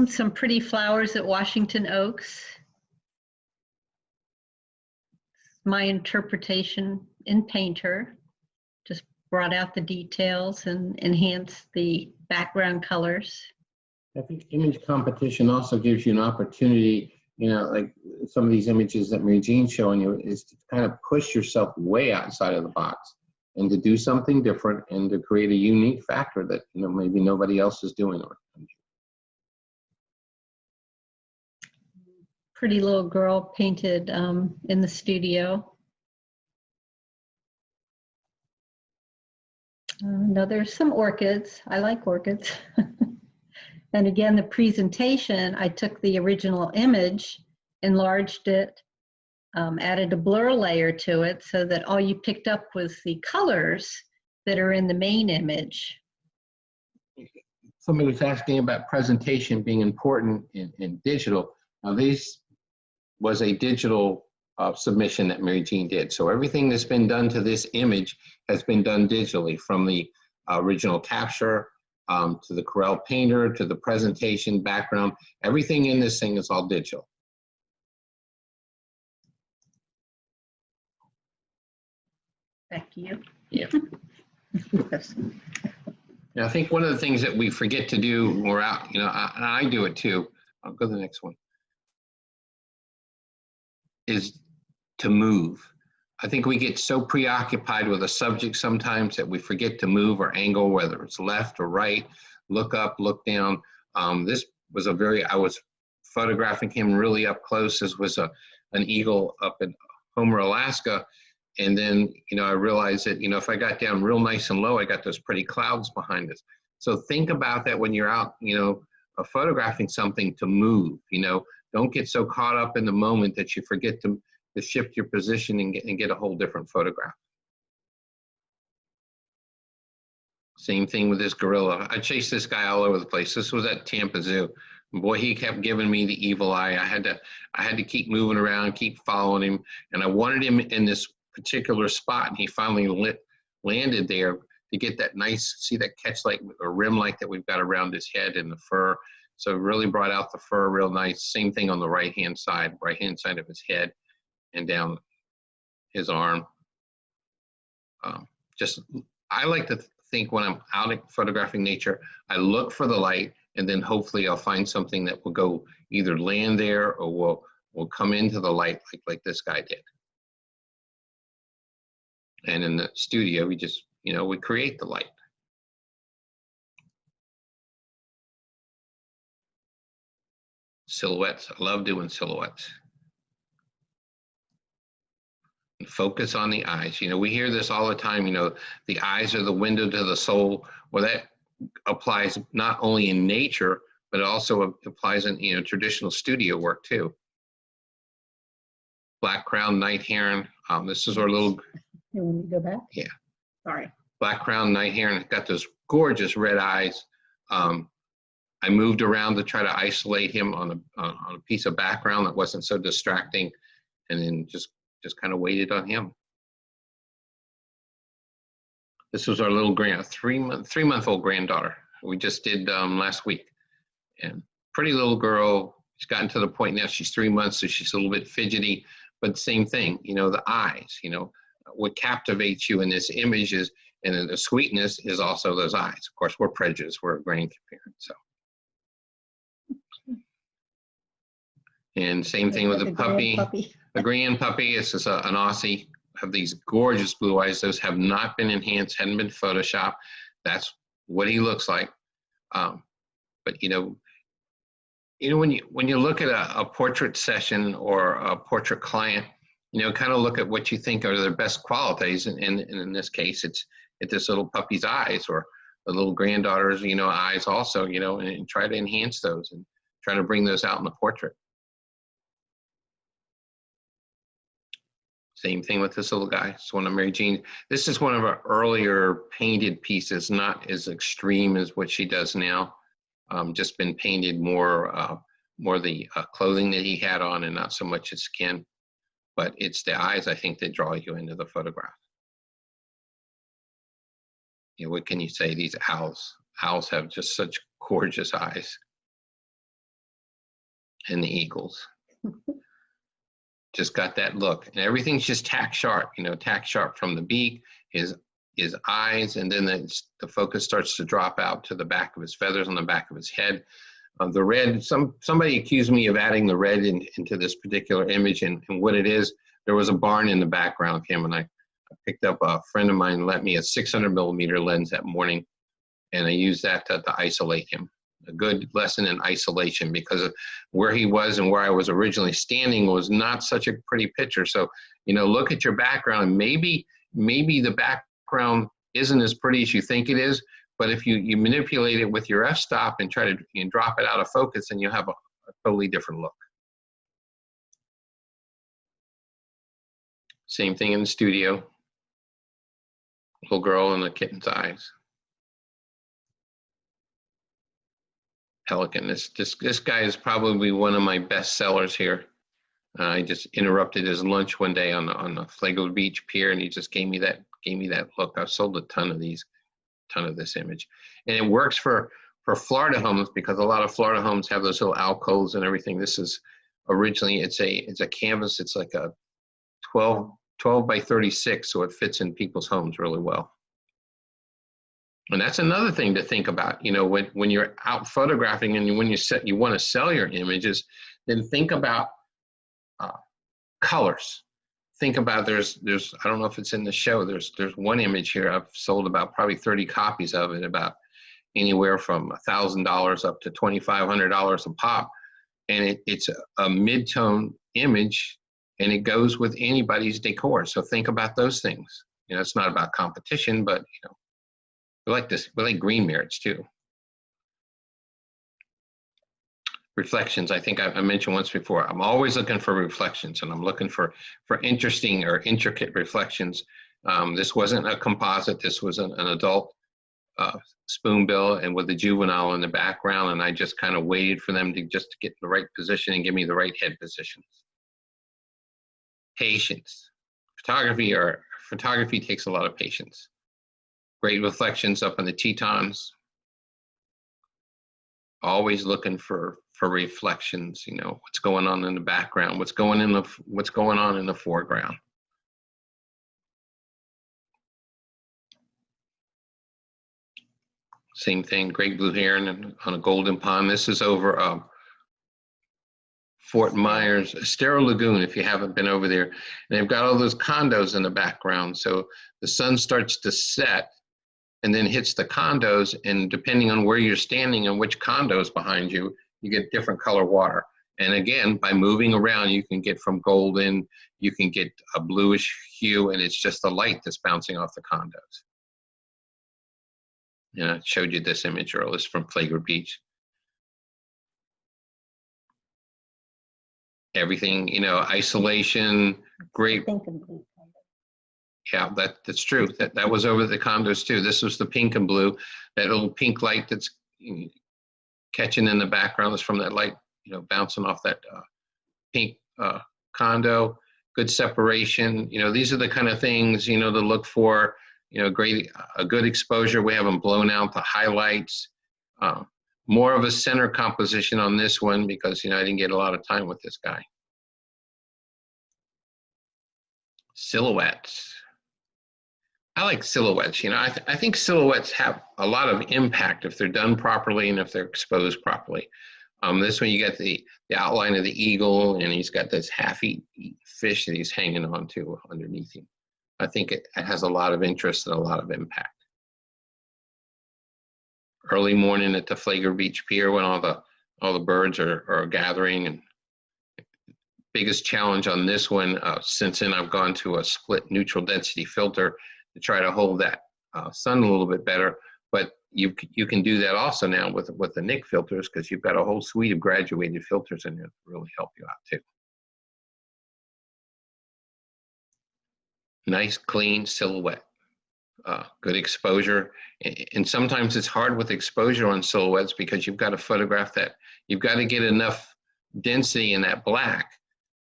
Some pretty flowers at Washington Oaks. My interpretation in Painter, just brought out the details and enhanced the background colors. I think image competition also gives you an opportunity, you know, like some of these images that Mary Jean's showing you, is to kind of push yourself way outside of the box and to do something different and to create a unique factor that, you know, maybe nobody else is doing. Pretty little girl painted in the studio. No, there's some orchids. I like orchids. And again, the presentation, I took the original image, enlarged it, added a blur layer to it so that all you picked up was the colors that are in the main image. Somebody was asking about presentation being important in digital. Now, this was a digital submission that Mary Jean did. So everything that's been done to this image has been done digitally, from the original capture to the Corel Painter to the presentation, background. Everything in this thing is all digital. Back to you. Yeah. Yes. And I think one of the things that we forget to do when we're out, you know, and I do it too. I'll go to the next one. Is to move. I think we get so preoccupied with a subject sometimes that we forget to move or angle, whether it's left or right, look up, look down. This was I was photographing him really up close. This was an eagle up in Homer, Alaska. And then, you know, I realized that, you know, if I got down real nice and low, I got those pretty clouds behind us. So think about that when you're out, you know, photographing something, to move, you know. Don't get so caught up in the moment that you forget to shift your position and get a whole different photograph. Same thing with this gorilla. I chased this guy all over the place. This was at Tampa Zoo. Boy, he kept giving me the evil eye. I had to keep moving around, keep following him, and I wanted him in this particular spot, and he finally landed there to get that nice, see that catch light or rim light that we've got around his head and the fur. So it really brought out the fur real nice. Same thing on the right-hand side of his head and down his arm. I like to think when I'm out photographing nature, I look for the light, and then hopefully I'll find something that will go either land there or will come into the light like this guy did. And in the studio, we just, you know, we create the light. Silhouettes, I love doing silhouettes. And focus on the eyes. You know, we hear this all the time, you know, the eyes are the window to the soul. Well, that applies not only in nature, but it also applies in, you know, traditional studio work too. Black crowned night heron. This is our little. You want me to go back? Yeah. Sorry. Black crowned night heron, got those gorgeous red eyes. I moved around to try to isolate him on a piece of background that wasn't so distracting, and then just kind of waited on him. This was our little three-month-old granddaughter. We just did last week, and pretty little girl. She's gotten to the point now she's 3 months, so she's a little bit fidgety, but same thing, you know, the eyes, you know, what captivates you in this image is, and the sweetness is also those eyes. Of course, we're prejudiced, we're a grandparent, so. And same thing with the puppy. A grand puppy. This is an Aussie. Have these gorgeous blue eyes. Those have not been enhanced, hadn't been photoshopped. That's what he looks like. But you know, when you look at a portrait session or a portrait client, you know, kind of look at what you think are their best qualities. And in this case, it's this little puppy's eyes, or the little granddaughter's, you know, eyes also, you know, and try to enhance those and try to bring those out in the portrait. Same thing with this little guy. It's one of Mary Jean. This is one of our earlier painted pieces, not as extreme as what she does now. Just been painted more the clothing that he had on, and not so much his skin. but it's the eyes, I think, that draw you into the photograph. You know, what can you say? These owls have just such gorgeous eyes. And the eagles. Just got that look. And everything's just tack sharp, you know, tack sharp from the beak, his eyes, and then the focus starts to drop out to the back of his feathers on the back of his head. The red, somebody accused me of adding the red into this particular image, and what it is, there was a barn in the background, Kim, and I picked up, a friend of mine lent me a 600mm lens that morning, and I used that to isolate him. A good lesson in isolation, because of where he was and where I was originally standing was not such a pretty picture. So, you know, look at your background, and maybe the background isn't as pretty as you think it is, but if you manipulate it with your f-stop and try to drop it out of focus, then you'll have a totally different look. Same thing in the studio. Little girl and the kitten's eyes. Pelican. This guy is probably one of my best sellers here. I just interrupted his lunch one day on the Flagler Beach Pier, and he just gave me that look. I've sold a ton of this image, and it works for Florida homes, because a lot of Florida homes have those little alcoves and everything. This is originally it's a canvas. It's like a 12 by 36, so it fits in people's homes really well. And that's another thing to think about, you know, when you're out photographing and when you want to sell your images, then think about colors. Think about there's I don't know if it's in the show. There's one image here I've sold about probably 30 copies of it, about anywhere from $1,000 up to $2,500 a pop, and it's a mid-tone image, and it goes with anybody's decor. So think about those things. You know, it's not about competition, but you know. We like this. We like green mirrors too. Reflections. I think I mentioned once before. I'm always looking for reflections, and I'm looking for interesting or intricate reflections. This wasn't a composite. This was an adult spoonbill, and with the juvenile in the background. And I just kind of waited for them to get in the right position and give me the right head positions. Patience. Photography takes a lot of patience. Great reflections up in the Tetons. Always looking for reflections. You know, what's going on in the background, what's going on in the foreground. Same thing. Great blue heron on a golden pond. This is over Fort Myers, Estero Lagoon, if you haven't been over there. And they've got all those condos in the background. So the sun starts to set and then hits the condos, and depending on where you're standing and which condos behind you, you get different color water. And again, by moving around, you can get from golden, you can get a bluish hue, and it's just the light that's bouncing off the condos. And I showed you this image earlier. It's from Flagler Beach. Everything, you know, isolation, great. Yeah, that's true. That was over the condos too. This was the pink and blue. That little pink light that's catching in the background is from that light, you know, bouncing off that pink condo. Good separation. You know, these are the kind of things, you know, to look for. You know, a good exposure. We haven't blown out the highlights. More of a center composition on this one because, you know, I didn't get a lot of time with this guy. Silhouettes. I like silhouettes. You know, I think silhouettes have a lot of impact if they're done properly and if they're exposed properly. This one, you got the outline of the eagle, and he's got this half-eaten fish that he's hanging on to underneath him. I think it has a lot of interest and a lot of impact. Early morning at the Flagler Beach Pier when all the birds are gathering. And biggest challenge on this one, since then I've gone to a split neutral density filter to try to hold that sun a little bit better. But you can do that also now with the NIC filters, because you've got a whole suite of graduated filters in there to really help you out too. Nice clean silhouette, good exposure. And sometimes it's hard with exposure on silhouettes because you've got to photograph that. You've got to get enough density in that black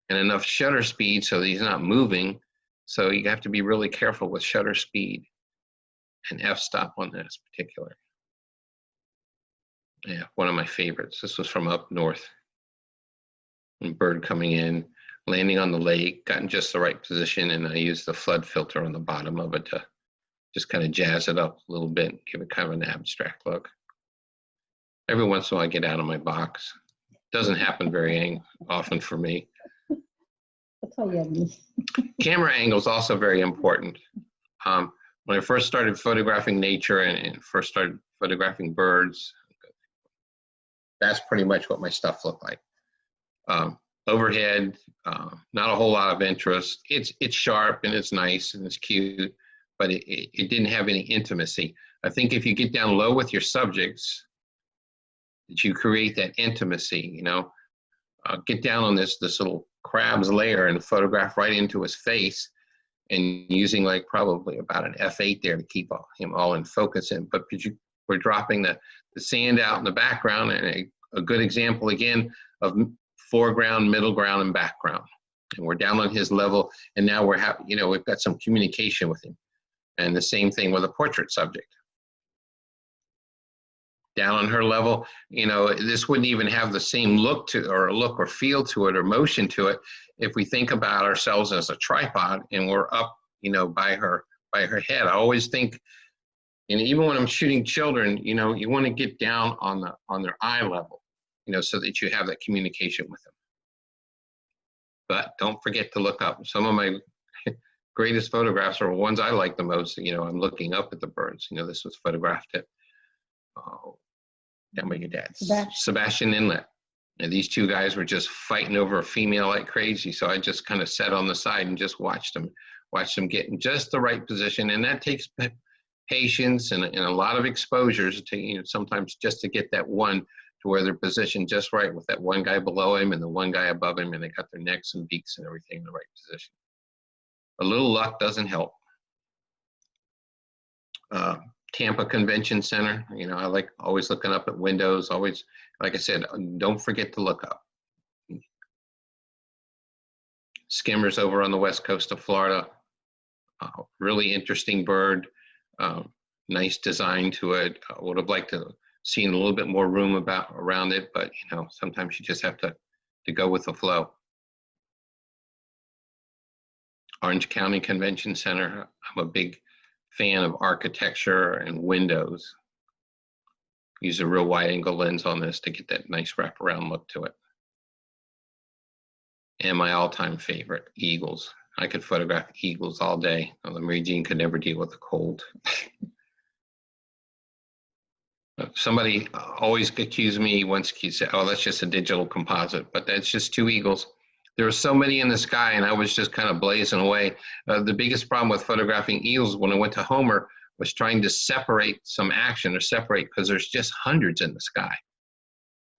and enough shutter speed so that he's not moving. So you have to be really careful with shutter speed and f-stop on this particular. Yeah, one of my favorites. This was from up north. And bird coming in, landing on the lake, got in just the right position, and I used the flood filter on the bottom of it to just kind of jazz it up a little bit, give it kind of an abstract look. Every once in a while I get out of my box. Doesn't happen very often for me. That's all you have to do. Camera angle is also very important. When I first started photographing nature and first started photographing birds, that's pretty much what my stuff looked like. Overhead, not a whole lot of interest. It's sharp and it's nice and it's cute, but it didn't have any intimacy. I think if you get down low with your subjects, that you create that intimacy, you know. Get down on this little crab's lair and photograph right into his face, and using like probably about an f8 there to keep him all in focus. But we're dropping the sand out in the background, and a good example again of foreground, middle ground, and background. And we're down on his level, and now we've got some communication with him. And the same thing with a portrait subject. Down on her level, this wouldn't even have the same look or feel to it or motion to it if we think about ourselves as a tripod and we're up, by her head. I always think, and even when I'm shooting children, you want to get down on their eye level, so that you have that communication with them. But don't forget to look up. Some of my greatest photographs are ones I like the most. I'm looking up at the birds. This was photographed at down by your dad's Sebastian Inlet, and these two guys were just fighting over a female like crazy. So I just kind of sat on the side and just watched them get in just the right position, and that takes patience and a lot of exposures to sometimes just to get that one to where they're positioned just right with that one guy below him and the one guy above him, and they got their necks and beaks and everything in the right position. A little luck doesn't help. Tampa Convention Center, I like always looking up at windows, always, like I said, don't forget to look up. Skimmers over on the west coast of Florida, really interesting bird, nice design to it. I would have liked to seen a little bit more room around it, but sometimes you just have to go with the flow. Orange County Convention Center, I'm a big fan of architecture and windows. Use a real wide angle lens on this to get that nice wraparound look to it. And my all-time favorite, eagles. I could photograph eagles all day. The Mary Jean could never deal with the cold. Somebody always accused me once, said, oh, that's just a digital composite, but that's just two eagles. There were so many in the sky, and I was just kind of blazing away. The biggest problem with photographing eagles when I went to Homer was trying to separate some action, or separate, because there's just hundreds in the sky.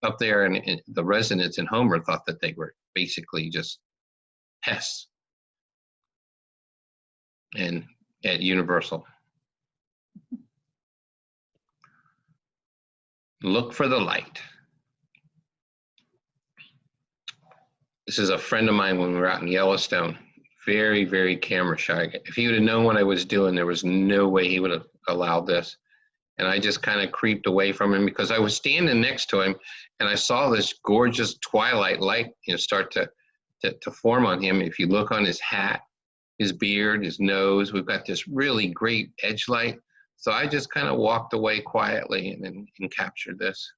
Up there, and the residents in Homer thought that they were basically just pests. And at Universal. Look for the light. This is a friend of mine when we were out in Yellowstone. Very, very camera shy. If he would have known what I was doing, there was no way he would have allowed this. And I just kind of creeped away from him because I was standing next to him and I saw this gorgeous twilight light, start to form on him. If you look on his hat, his beard, his nose, we've got this really great edge light. So I just kind of walked away quietly and captured this.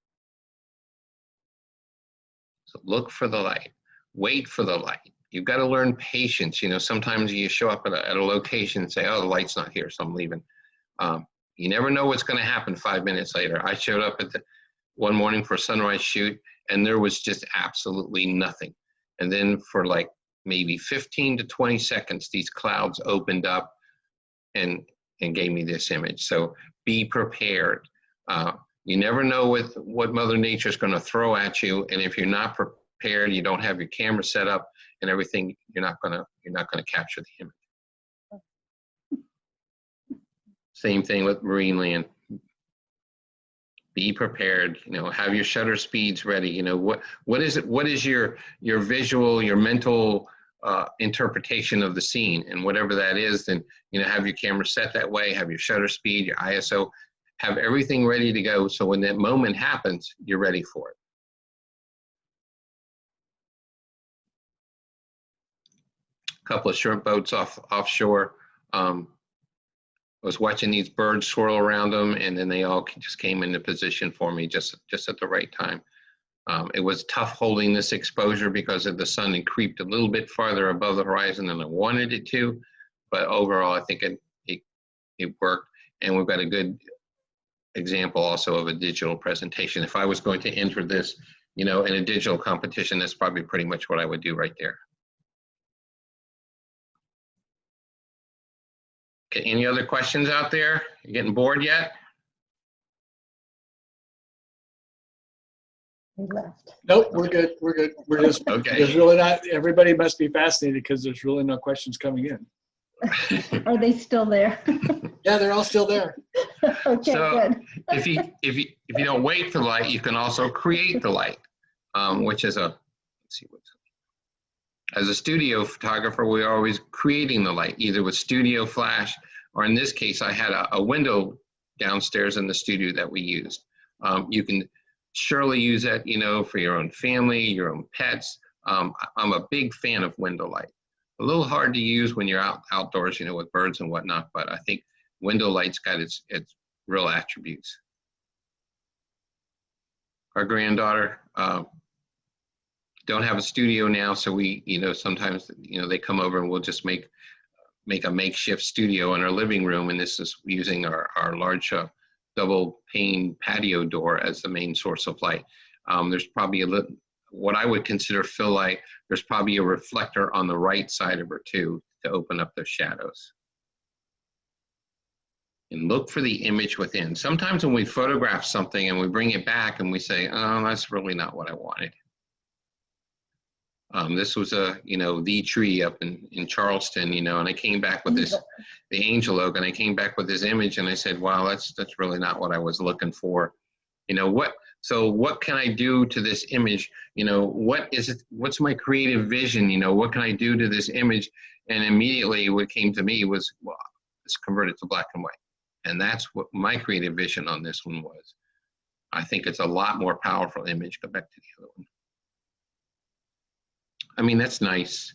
So look for the light. Wait for the light. You've got to learn patience. Sometimes you show up at a location and say, oh, the light's not here, so I'm leaving. You never know what's going to happen 5 minutes later. I showed up at one morning for a sunrise shoot, and there was just absolutely nothing. And then for like maybe 15 to 20 seconds, these clouds opened up and gave me this image. So be prepared. You never know what Mother Nature is going to throw at you, and if you're not prepared, you don't have your camera set up and everything, you're not going to capture the image. Same thing with marine land. Be prepared, you know, have your shutter speeds ready. You know, what is your visual, your mental interpretation of the scene, and whatever that is, then, you know, have your camera set that way, have your shutter speed, your ISO, have everything ready to go. So when that moment happens, you're ready for it. A couple of short boats offshore. I was watching these birds swirl around them, and then they all just came into position for me just at the right time. It was tough holding this exposure because of the sun had creeped a little bit farther above the horizon than I wanted it to, but overall I think it worked, and we've got a good example also of a digital presentation. If I was going to enter this, you know, in a digital competition, that's probably pretty much what I would do right there. Okay, any other questions out there? You getting bored yet? We left. Nope, we're good. We're good. We're just, Okay. there's really not, everybody must be fascinated because there's really no questions coming in. Are they still there? Yeah, they're all still there. Okay, So, good. if you don't wait for the light, you can also create the light, which is let's see as a studio photographer, we're always creating the light, either with studio flash, or in this case, I had a window downstairs in the studio that we used. You can surely use that, you know, for your own family, your own pets. I'm a big fan of window light. A little hard to use when you're outdoors, you know, with birds and whatnot, but I think window light's got its real attributes. Our granddaughter don't have a studio now, so we, you know, sometimes, you know, they come over and we'll just make a makeshift studio in our living room, and this is using our large double pane patio door as the main source of light. There's probably a little, what I would consider fill light. There's probably a reflector on the right side of her too, to open up those shadows. And look for the image within. Sometimes when we photograph something and we bring it back and we say, oh, that's really not what I wanted. This was the tree up in Charleston, you know, and I came back with this, the angel oak, and I came back with this image and I said, wow, that's really not what I was looking for. You know, what can I do to this image? You know, what's my creative vision? You know, what can I do to this image? And immediately what came to me was, well, let's convert it to black and white. And that's what my creative vision on this one was. I think it's a lot more powerful image compared to the other one. I mean, that's nice.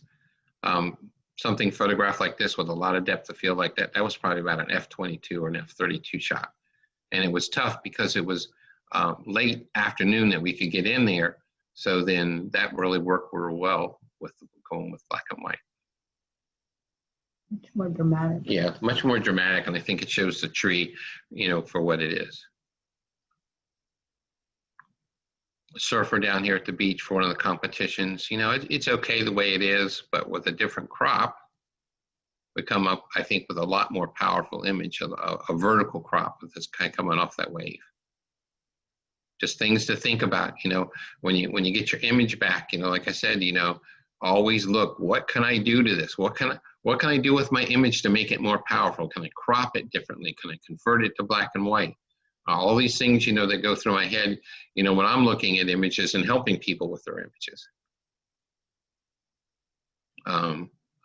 Something photographed like this with a lot of depth of field like that, that was probably about an f/22 or an f/32 shot. And it was tough because it was late afternoon that we could get in there. So then that really worked real well with going with black and white. Much more dramatic. Yeah, much more dramatic, and I think it shows the tree, you know, for what it is. A surfer down here at the beach for one of the competitions, you know, it's okay the way it is, but with a different crop, we come up, I think, with a lot more powerful image of a vertical crop that's kind of coming off that wave. Just things to think about, you know, when you get your image back, you know, like I said, you know, always look, what can I do to this? What can I do with my image to make it more powerful? Can I crop it differently? Can I convert it to black and white? All these things, you know, that go through my head, you know, when I'm looking at images and helping people with their images.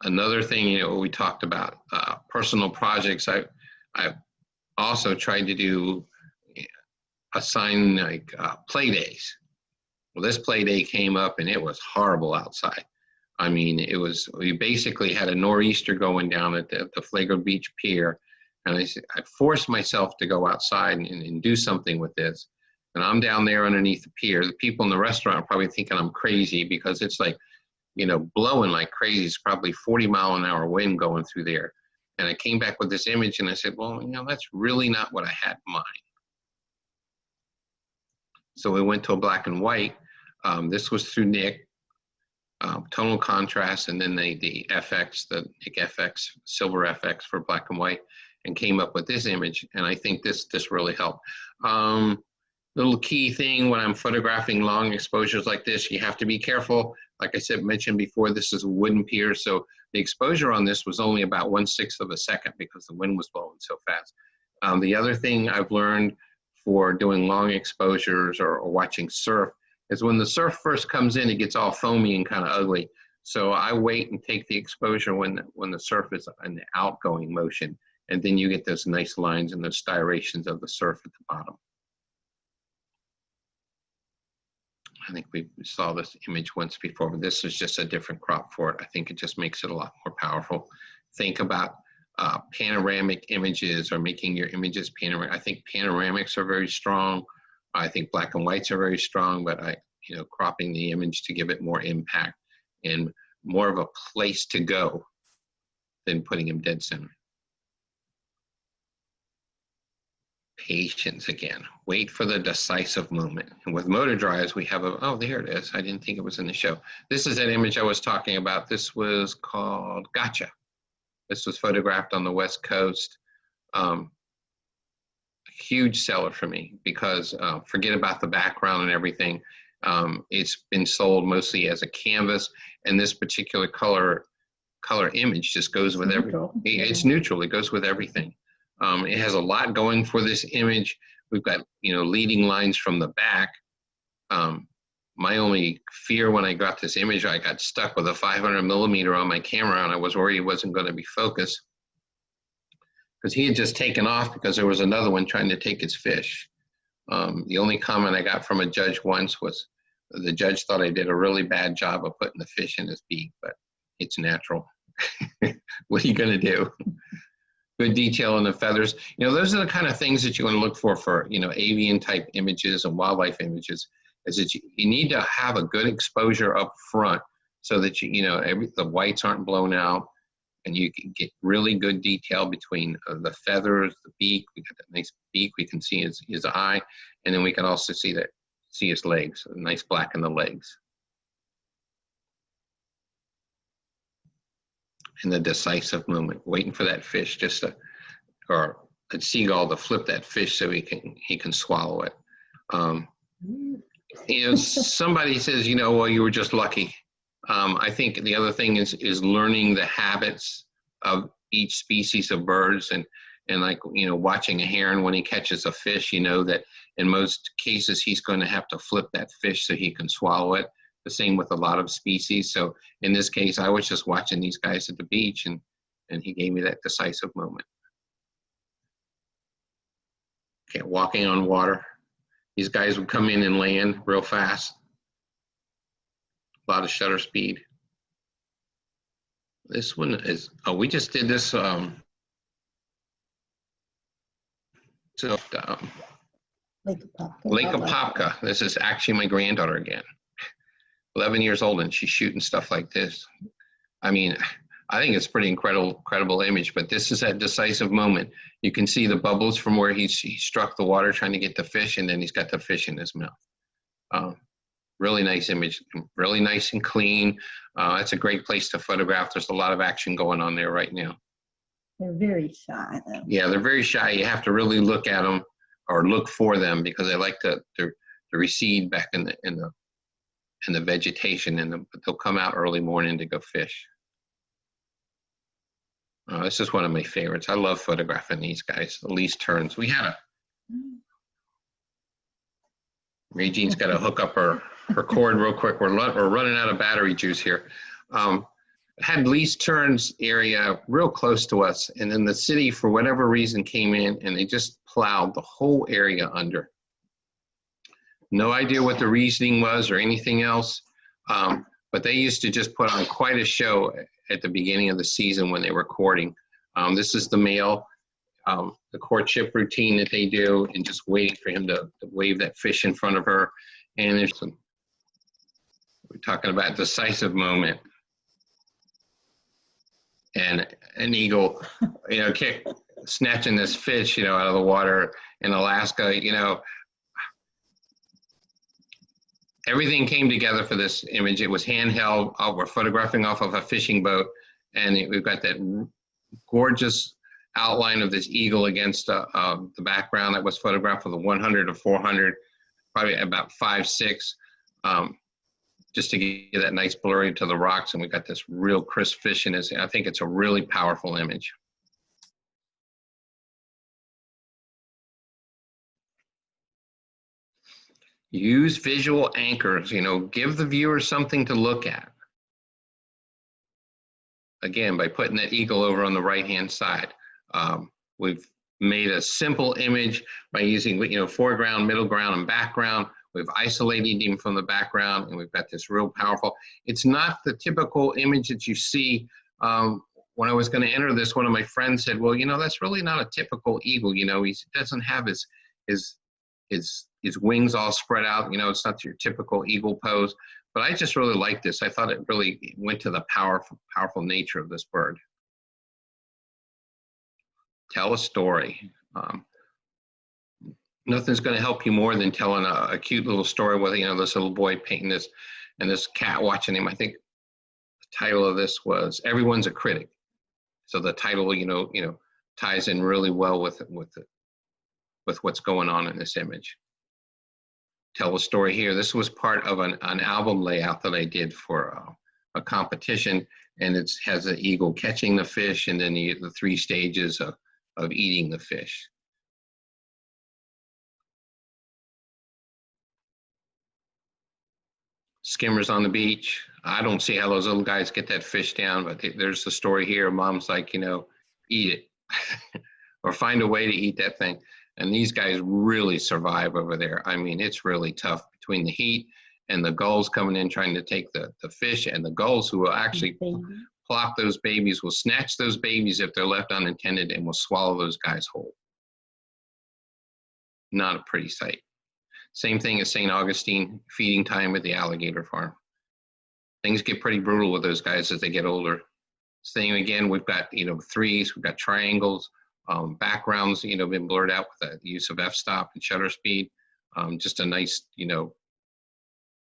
Another thing, you know, we talked about personal projects. I also tried to do assign like play days. Well, this play day came up and it was horrible outside. I mean, we basically had a nor'easter going down at the Flagrant Beach Pier. And I forced myself to go outside and do something with this. And I'm down there underneath the pier. The people in the restaurant are probably thinking I'm crazy because it's like, you know, blowing like crazy. It's probably 40-mile-an-hour wind going through there. And I came back with this image and I said, well, you know, that's really not what I had in mind. So we went to a black and white. This was through Nick, Tonal Contrast, and then the FX, the Nick FX, Silver FX for black and white, and came up with this image. And I think this really helped. Little key thing when I'm photographing long exposures like this, you have to be careful. Like I said, mentioned before, this is a wooden pier, so the exposure on this was only about 1/6 of a second because the wind was blowing so fast. The other thing I've learned for doing long exposures or watching surf is when the surf first comes in, it gets all foamy and kind of ugly. So I wait and take the exposure when the surf is an outgoing motion, and then you get those nice lines and those striations of the surf at the bottom. I think we saw this image once before, but this is just a different crop for it. I think it just makes it a lot more powerful. Think about panoramic images or making your images panoramic. I think panoramics are very strong. I think black and whites are very strong, but cropping the image to give it more impact and more of a place to go than putting him dead center. Patience again. Wait for the decisive moment. And with motor drives, we have oh, there it is. I didn't think it was in the show. This is that image I was talking about. This was called Gotcha. This was photographed on the West Coast. A huge seller for me because forget about the background and everything. It's been sold mostly as a canvas, and this particular color image just goes with everything. It's neutral. It goes with everything. It has a lot going for this image. We've got leading lines from the back. My only fear when I got this image, I got stuck with a 500 millimeter on my camera, and I was worried it wasn't going to be focused because he had just taken off because there was another one trying to take his fish. The only comment I got from a judge once was the judge thought I did a really bad job of putting the fish in his beak, but it's natural. What are you going to do? Good detail on the feathers. Those are the kind of things that you want to look for avian type images and wildlife images, is that you need to have a good exposure up front so that the whites aren't blown out, and you can get really good detail between the feathers, the beak. We got that nice beak. We can see his eye, and then we can also see his legs, a nice black in the legs. And the decisive moment, waiting for that fish or a seagull to flip that fish so he can swallow it. Somebody says, well, you were just lucky. I think the other thing is learning the habits of each species of birds, and like watching a heron when he catches a fish, that in most cases he's going to have to flip that fish so he can swallow it. The same with a lot of species. So in this case, I was just watching these guys at the beach, and he gave me that decisive moment. Okay, walking on water. These guys would come in and land real fast. A lot of shutter speed. This one is, we just did this. Lake Apopka. This is actually my granddaughter again. 11 years old, and she's shooting stuff like this. I mean, I think it's pretty incredible image, but this is that decisive moment. You can see the bubbles from where he struck the water trying to get the fish, and then he's got the fish in his mouth. Really nice image, really nice and clean. It's a great place to photograph. There's a lot of action going on there right now. They're very shy, though. Yeah, they're very shy. You have to really look at them or look for them because they like to recede back in the vegetation, and they'll come out early morning to go fish. This is one of my favorites. I love photographing these guys. The least turns. We had Regine's got to hook up her cord real quick. We're running out of battery juice here. Had least turns area real close to us, and then the city, for whatever reason, came in and they just plowed the whole area under. No idea what the reasoning was or anything else, but they used to just put on quite a show at the beginning of the season when they were courting. This is the male, the courtship routine that they do, and just waiting for him to wave that fish in front of her. And we're talking about decisive moment. And an eagle, snatching this fish, out of the water in Alaska, everything came together for this image. It was handheld. We're photographing off of a fishing boat, and we've got that gorgeous outline of this eagle against the background that was photographed with a 100 to 400, probably about 5.6, just to get that nice blurring to the rocks. And we got this real crisp fish in this. I think it's a really powerful image. Use visual anchors, you know, give the viewer something to look at. Again, by putting that eagle over on the right-hand side. We've made a simple image by using, you know, foreground, middle ground, and background. We've isolated him from the background, and we've got this real powerful. It's not the typical image that you see. When I was going to enter this, one of my friends said, well, you know, that's really not a typical eagle. You know, he doesn't have his wings all spread out. You know, it's not your typical eagle pose. But I just really like this. I thought it really went to the powerful nature of this bird. Tell a story. Nothing's going to help you more than telling a cute little story with, you know, this little boy painting this and this cat watching him. I think the title of this was "Everyone's a Critic." So the title, you know, ties in really well with what's going on in this image. Tell a story here. This was part of an album layout that I did for a competition, and it has the eagle catching the fish, and then the 3 stages of eating the fish. Skimmers on the beach. I don't see how those little guys get that fish down, but there's the story here. Mom's like, you know, eat it or find a way to eat that thing. And these guys really survive over there. I mean, it's really tough between the heat and the gulls coming in trying to take the fish, and the gulls who will actually plop those babies, will snatch those babies if they're left unattended, and will swallow those guys whole. Not a pretty sight. Same thing as St. Augustine, feeding time at the alligator farm. Things get pretty brutal with those guys as they get older. Same again, we've got, you know, 3s, we've got triangles, backgrounds, you know, been blurred out with the use of f-stop and shutter speed. Just a nice, you know,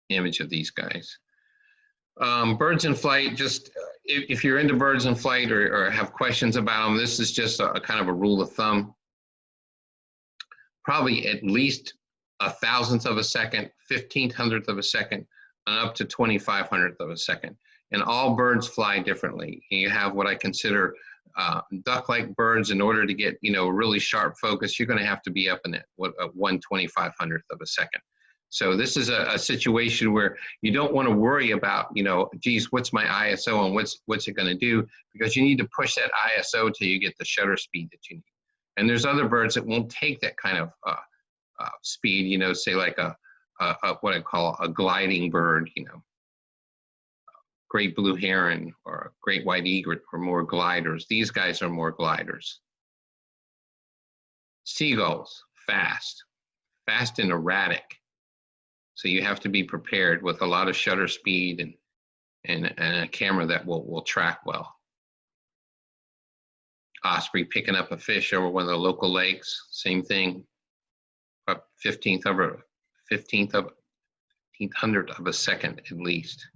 image of these guys. Birds in flight, just if you're into birds in flight or have questions about them, this is just a kind of a rule of thumb. Probably at least 1,000th of a second, 1,500th of a second, and up to 2,500th of a second. And all birds fly differently. You have what I consider duck-like birds. In order to get, you know, really sharp focus, you're going to have to be up in it, 1/2500th of a second. So this is a situation where you don't want to worry about, you know, geez, what's my ISO and what's it going to do? Because you need to push that ISO till you get the shutter speed that you need. And there's other birds that won't take that kind of speed, you know, say like a what I call a gliding bird, you know, great blue heron or a great white egret are more gliders. These guys are more gliders. Seagulls, fast and erratic. So you have to be prepared with a lot of shutter speed and a camera that will track well. Osprey picking up a fish over one of the local lakes, same thing. About 1/1500th of a second at least.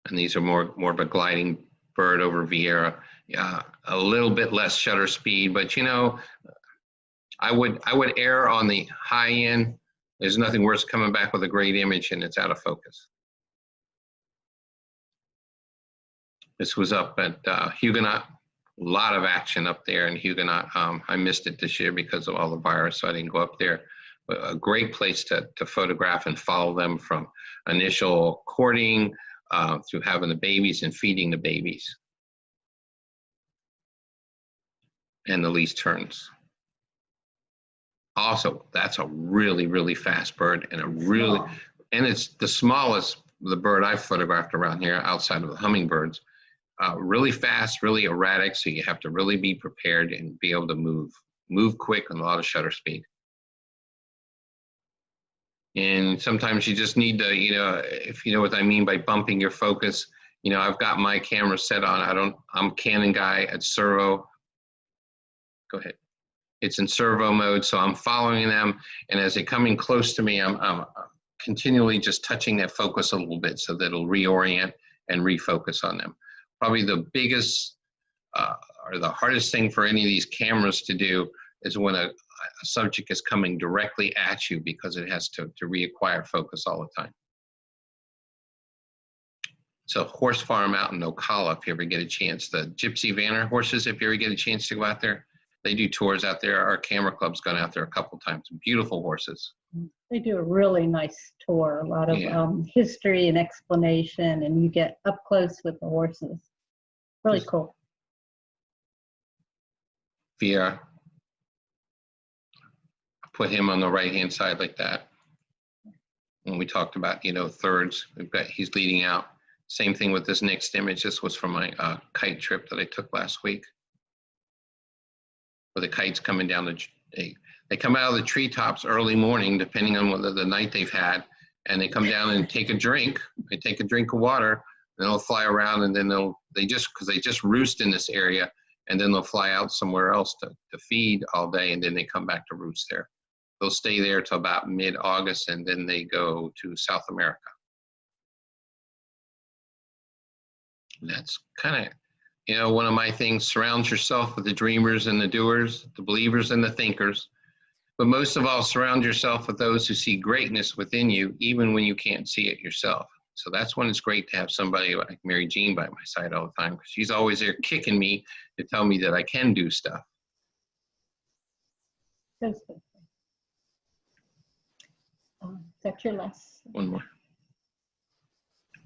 And these are more of a gliding bird over Vieira. Yeah, a little bit less shutter speed, but you know, I would err on the high end. There's nothing worse coming back with a great image and it's out of focus. This was up at Huguenot. A lot of action up there in Huguenot. I missed it this year because of all the virus, so I didn't go up there. But a great place to photograph and follow them from initial courting through having the babies and feeding the babies. And the least turns. Also, that's a really, really fast bird and and it's the smallest the bird I've photographed around here outside of the hummingbirds. Really fast, really erratic, so you have to really be prepared and be able to move quick and a lot of shutter speed. And sometimes you just need to, you know, if you know what I mean by bumping your focus, you know, I've got my camera set on, I'm a Canon guy at servo. Go ahead. It's in servo mode, so I'm following them, and as they're coming close to me, I'm continually just touching that focus a little bit so that it'll reorient and refocus on them. Probably the biggest or the hardest thing for any of these cameras to do is when a subject is coming directly at you, because it has to reacquire focus all the time. So horse farm out in Ocala, if you ever get a chance, the Gypsy Vanner horses, if you ever get a chance to go out there, they do tours out there. Our camera club's gone out there a couple times. Beautiful horses. They do a really nice tour, a lot of Yeah. history and explanation, and you get up close with the horses. Really cool. Via put him on the right-hand side like that. When we talked about, you know, thirds, we've got, he's leading out. Same thing with this next image. This was from my kite trip that I took last week. Where the kites coming down they come out of the treetops early morning, depending on whether the night they've had, and they come down and take a drink. They take a drink of water, and they'll fly around, and then they just roost in this area, and then they'll fly out somewhere else to feed all day, and then they come back to roost there. They'll stay there till about mid-August, and then they go to South America. And that's kind of, you know, one of my things. Surround yourself with the dreamers and the doers, the believers and the thinkers. But most of all, surround yourself with those who see greatness within you, even when you can't see it yourself. So that's when it's great to have somebody like Mary Jean by my side all the time, because she's always there kicking me to tell me that I can do stuff. Is that your last? One more.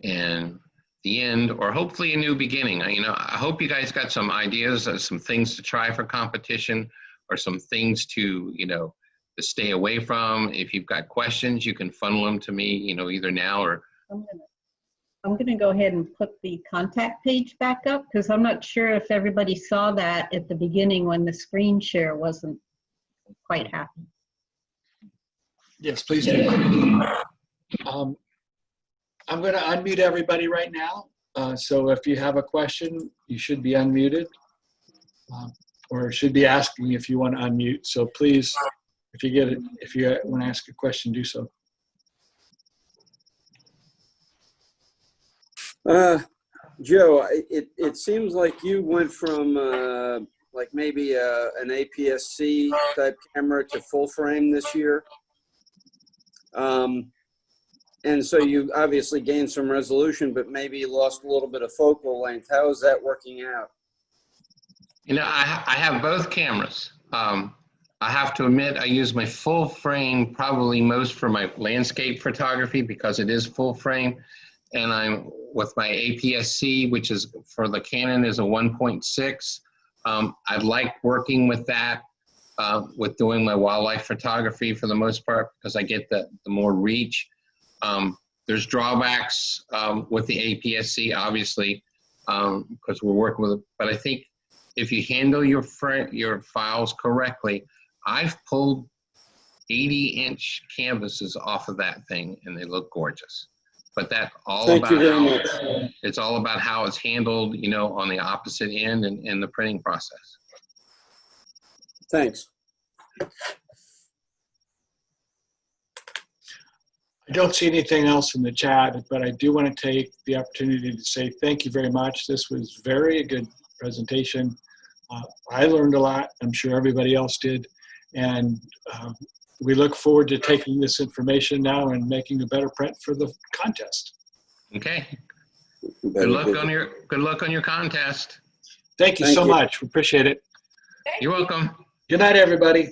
And the end, or hopefully a new beginning. You know, I hope you guys got some ideas, some things to try for competition, or some things to, you know, to stay away from. If you've got questions, you can funnel them to me, you know, either now or. I'm gonna go ahead and put the contact page back up, because I'm not sure if everybody saw that at the beginning when the screen share wasn't quite happy. Yes, please do. I'm going to unmute everybody right now. So if you have a question, you should be unmuted, or should be asking if you want to unmute. So please, if you want to ask a question, do so. Joe, it seems like you went from like maybe an APS-C type camera to full frame this year. And so you obviously gained some resolution, but maybe you lost a little bit of focal length. How is that working out? You know, I have both cameras. I have to admit, I use my full frame probably most for my landscape photography, because it is full frame. And I'm with my APS-C, which is for the Canon is a 1.6. I like working with that, with doing my wildlife photography for the most part, because I get the more reach. There's drawbacks with the APS-C, obviously, because we're working with it. But I think if you handle your files correctly, I've pulled 80-inch canvases off of that thing, and they look gorgeous. But that's all Thank you very much. It's all about how it's handled, you know, on the opposite end and in the printing process. Thanks. I don't see anything else in the chat, but I do want to take the opportunity to say thank you very much. This was very good presentation. I learned a lot. I'm sure everybody else did. And we look forward to taking this information now and making a better print for the contest. Okay. Good luck on your contest. Thank you so much. We appreciate it. You're welcome. Good night, everybody.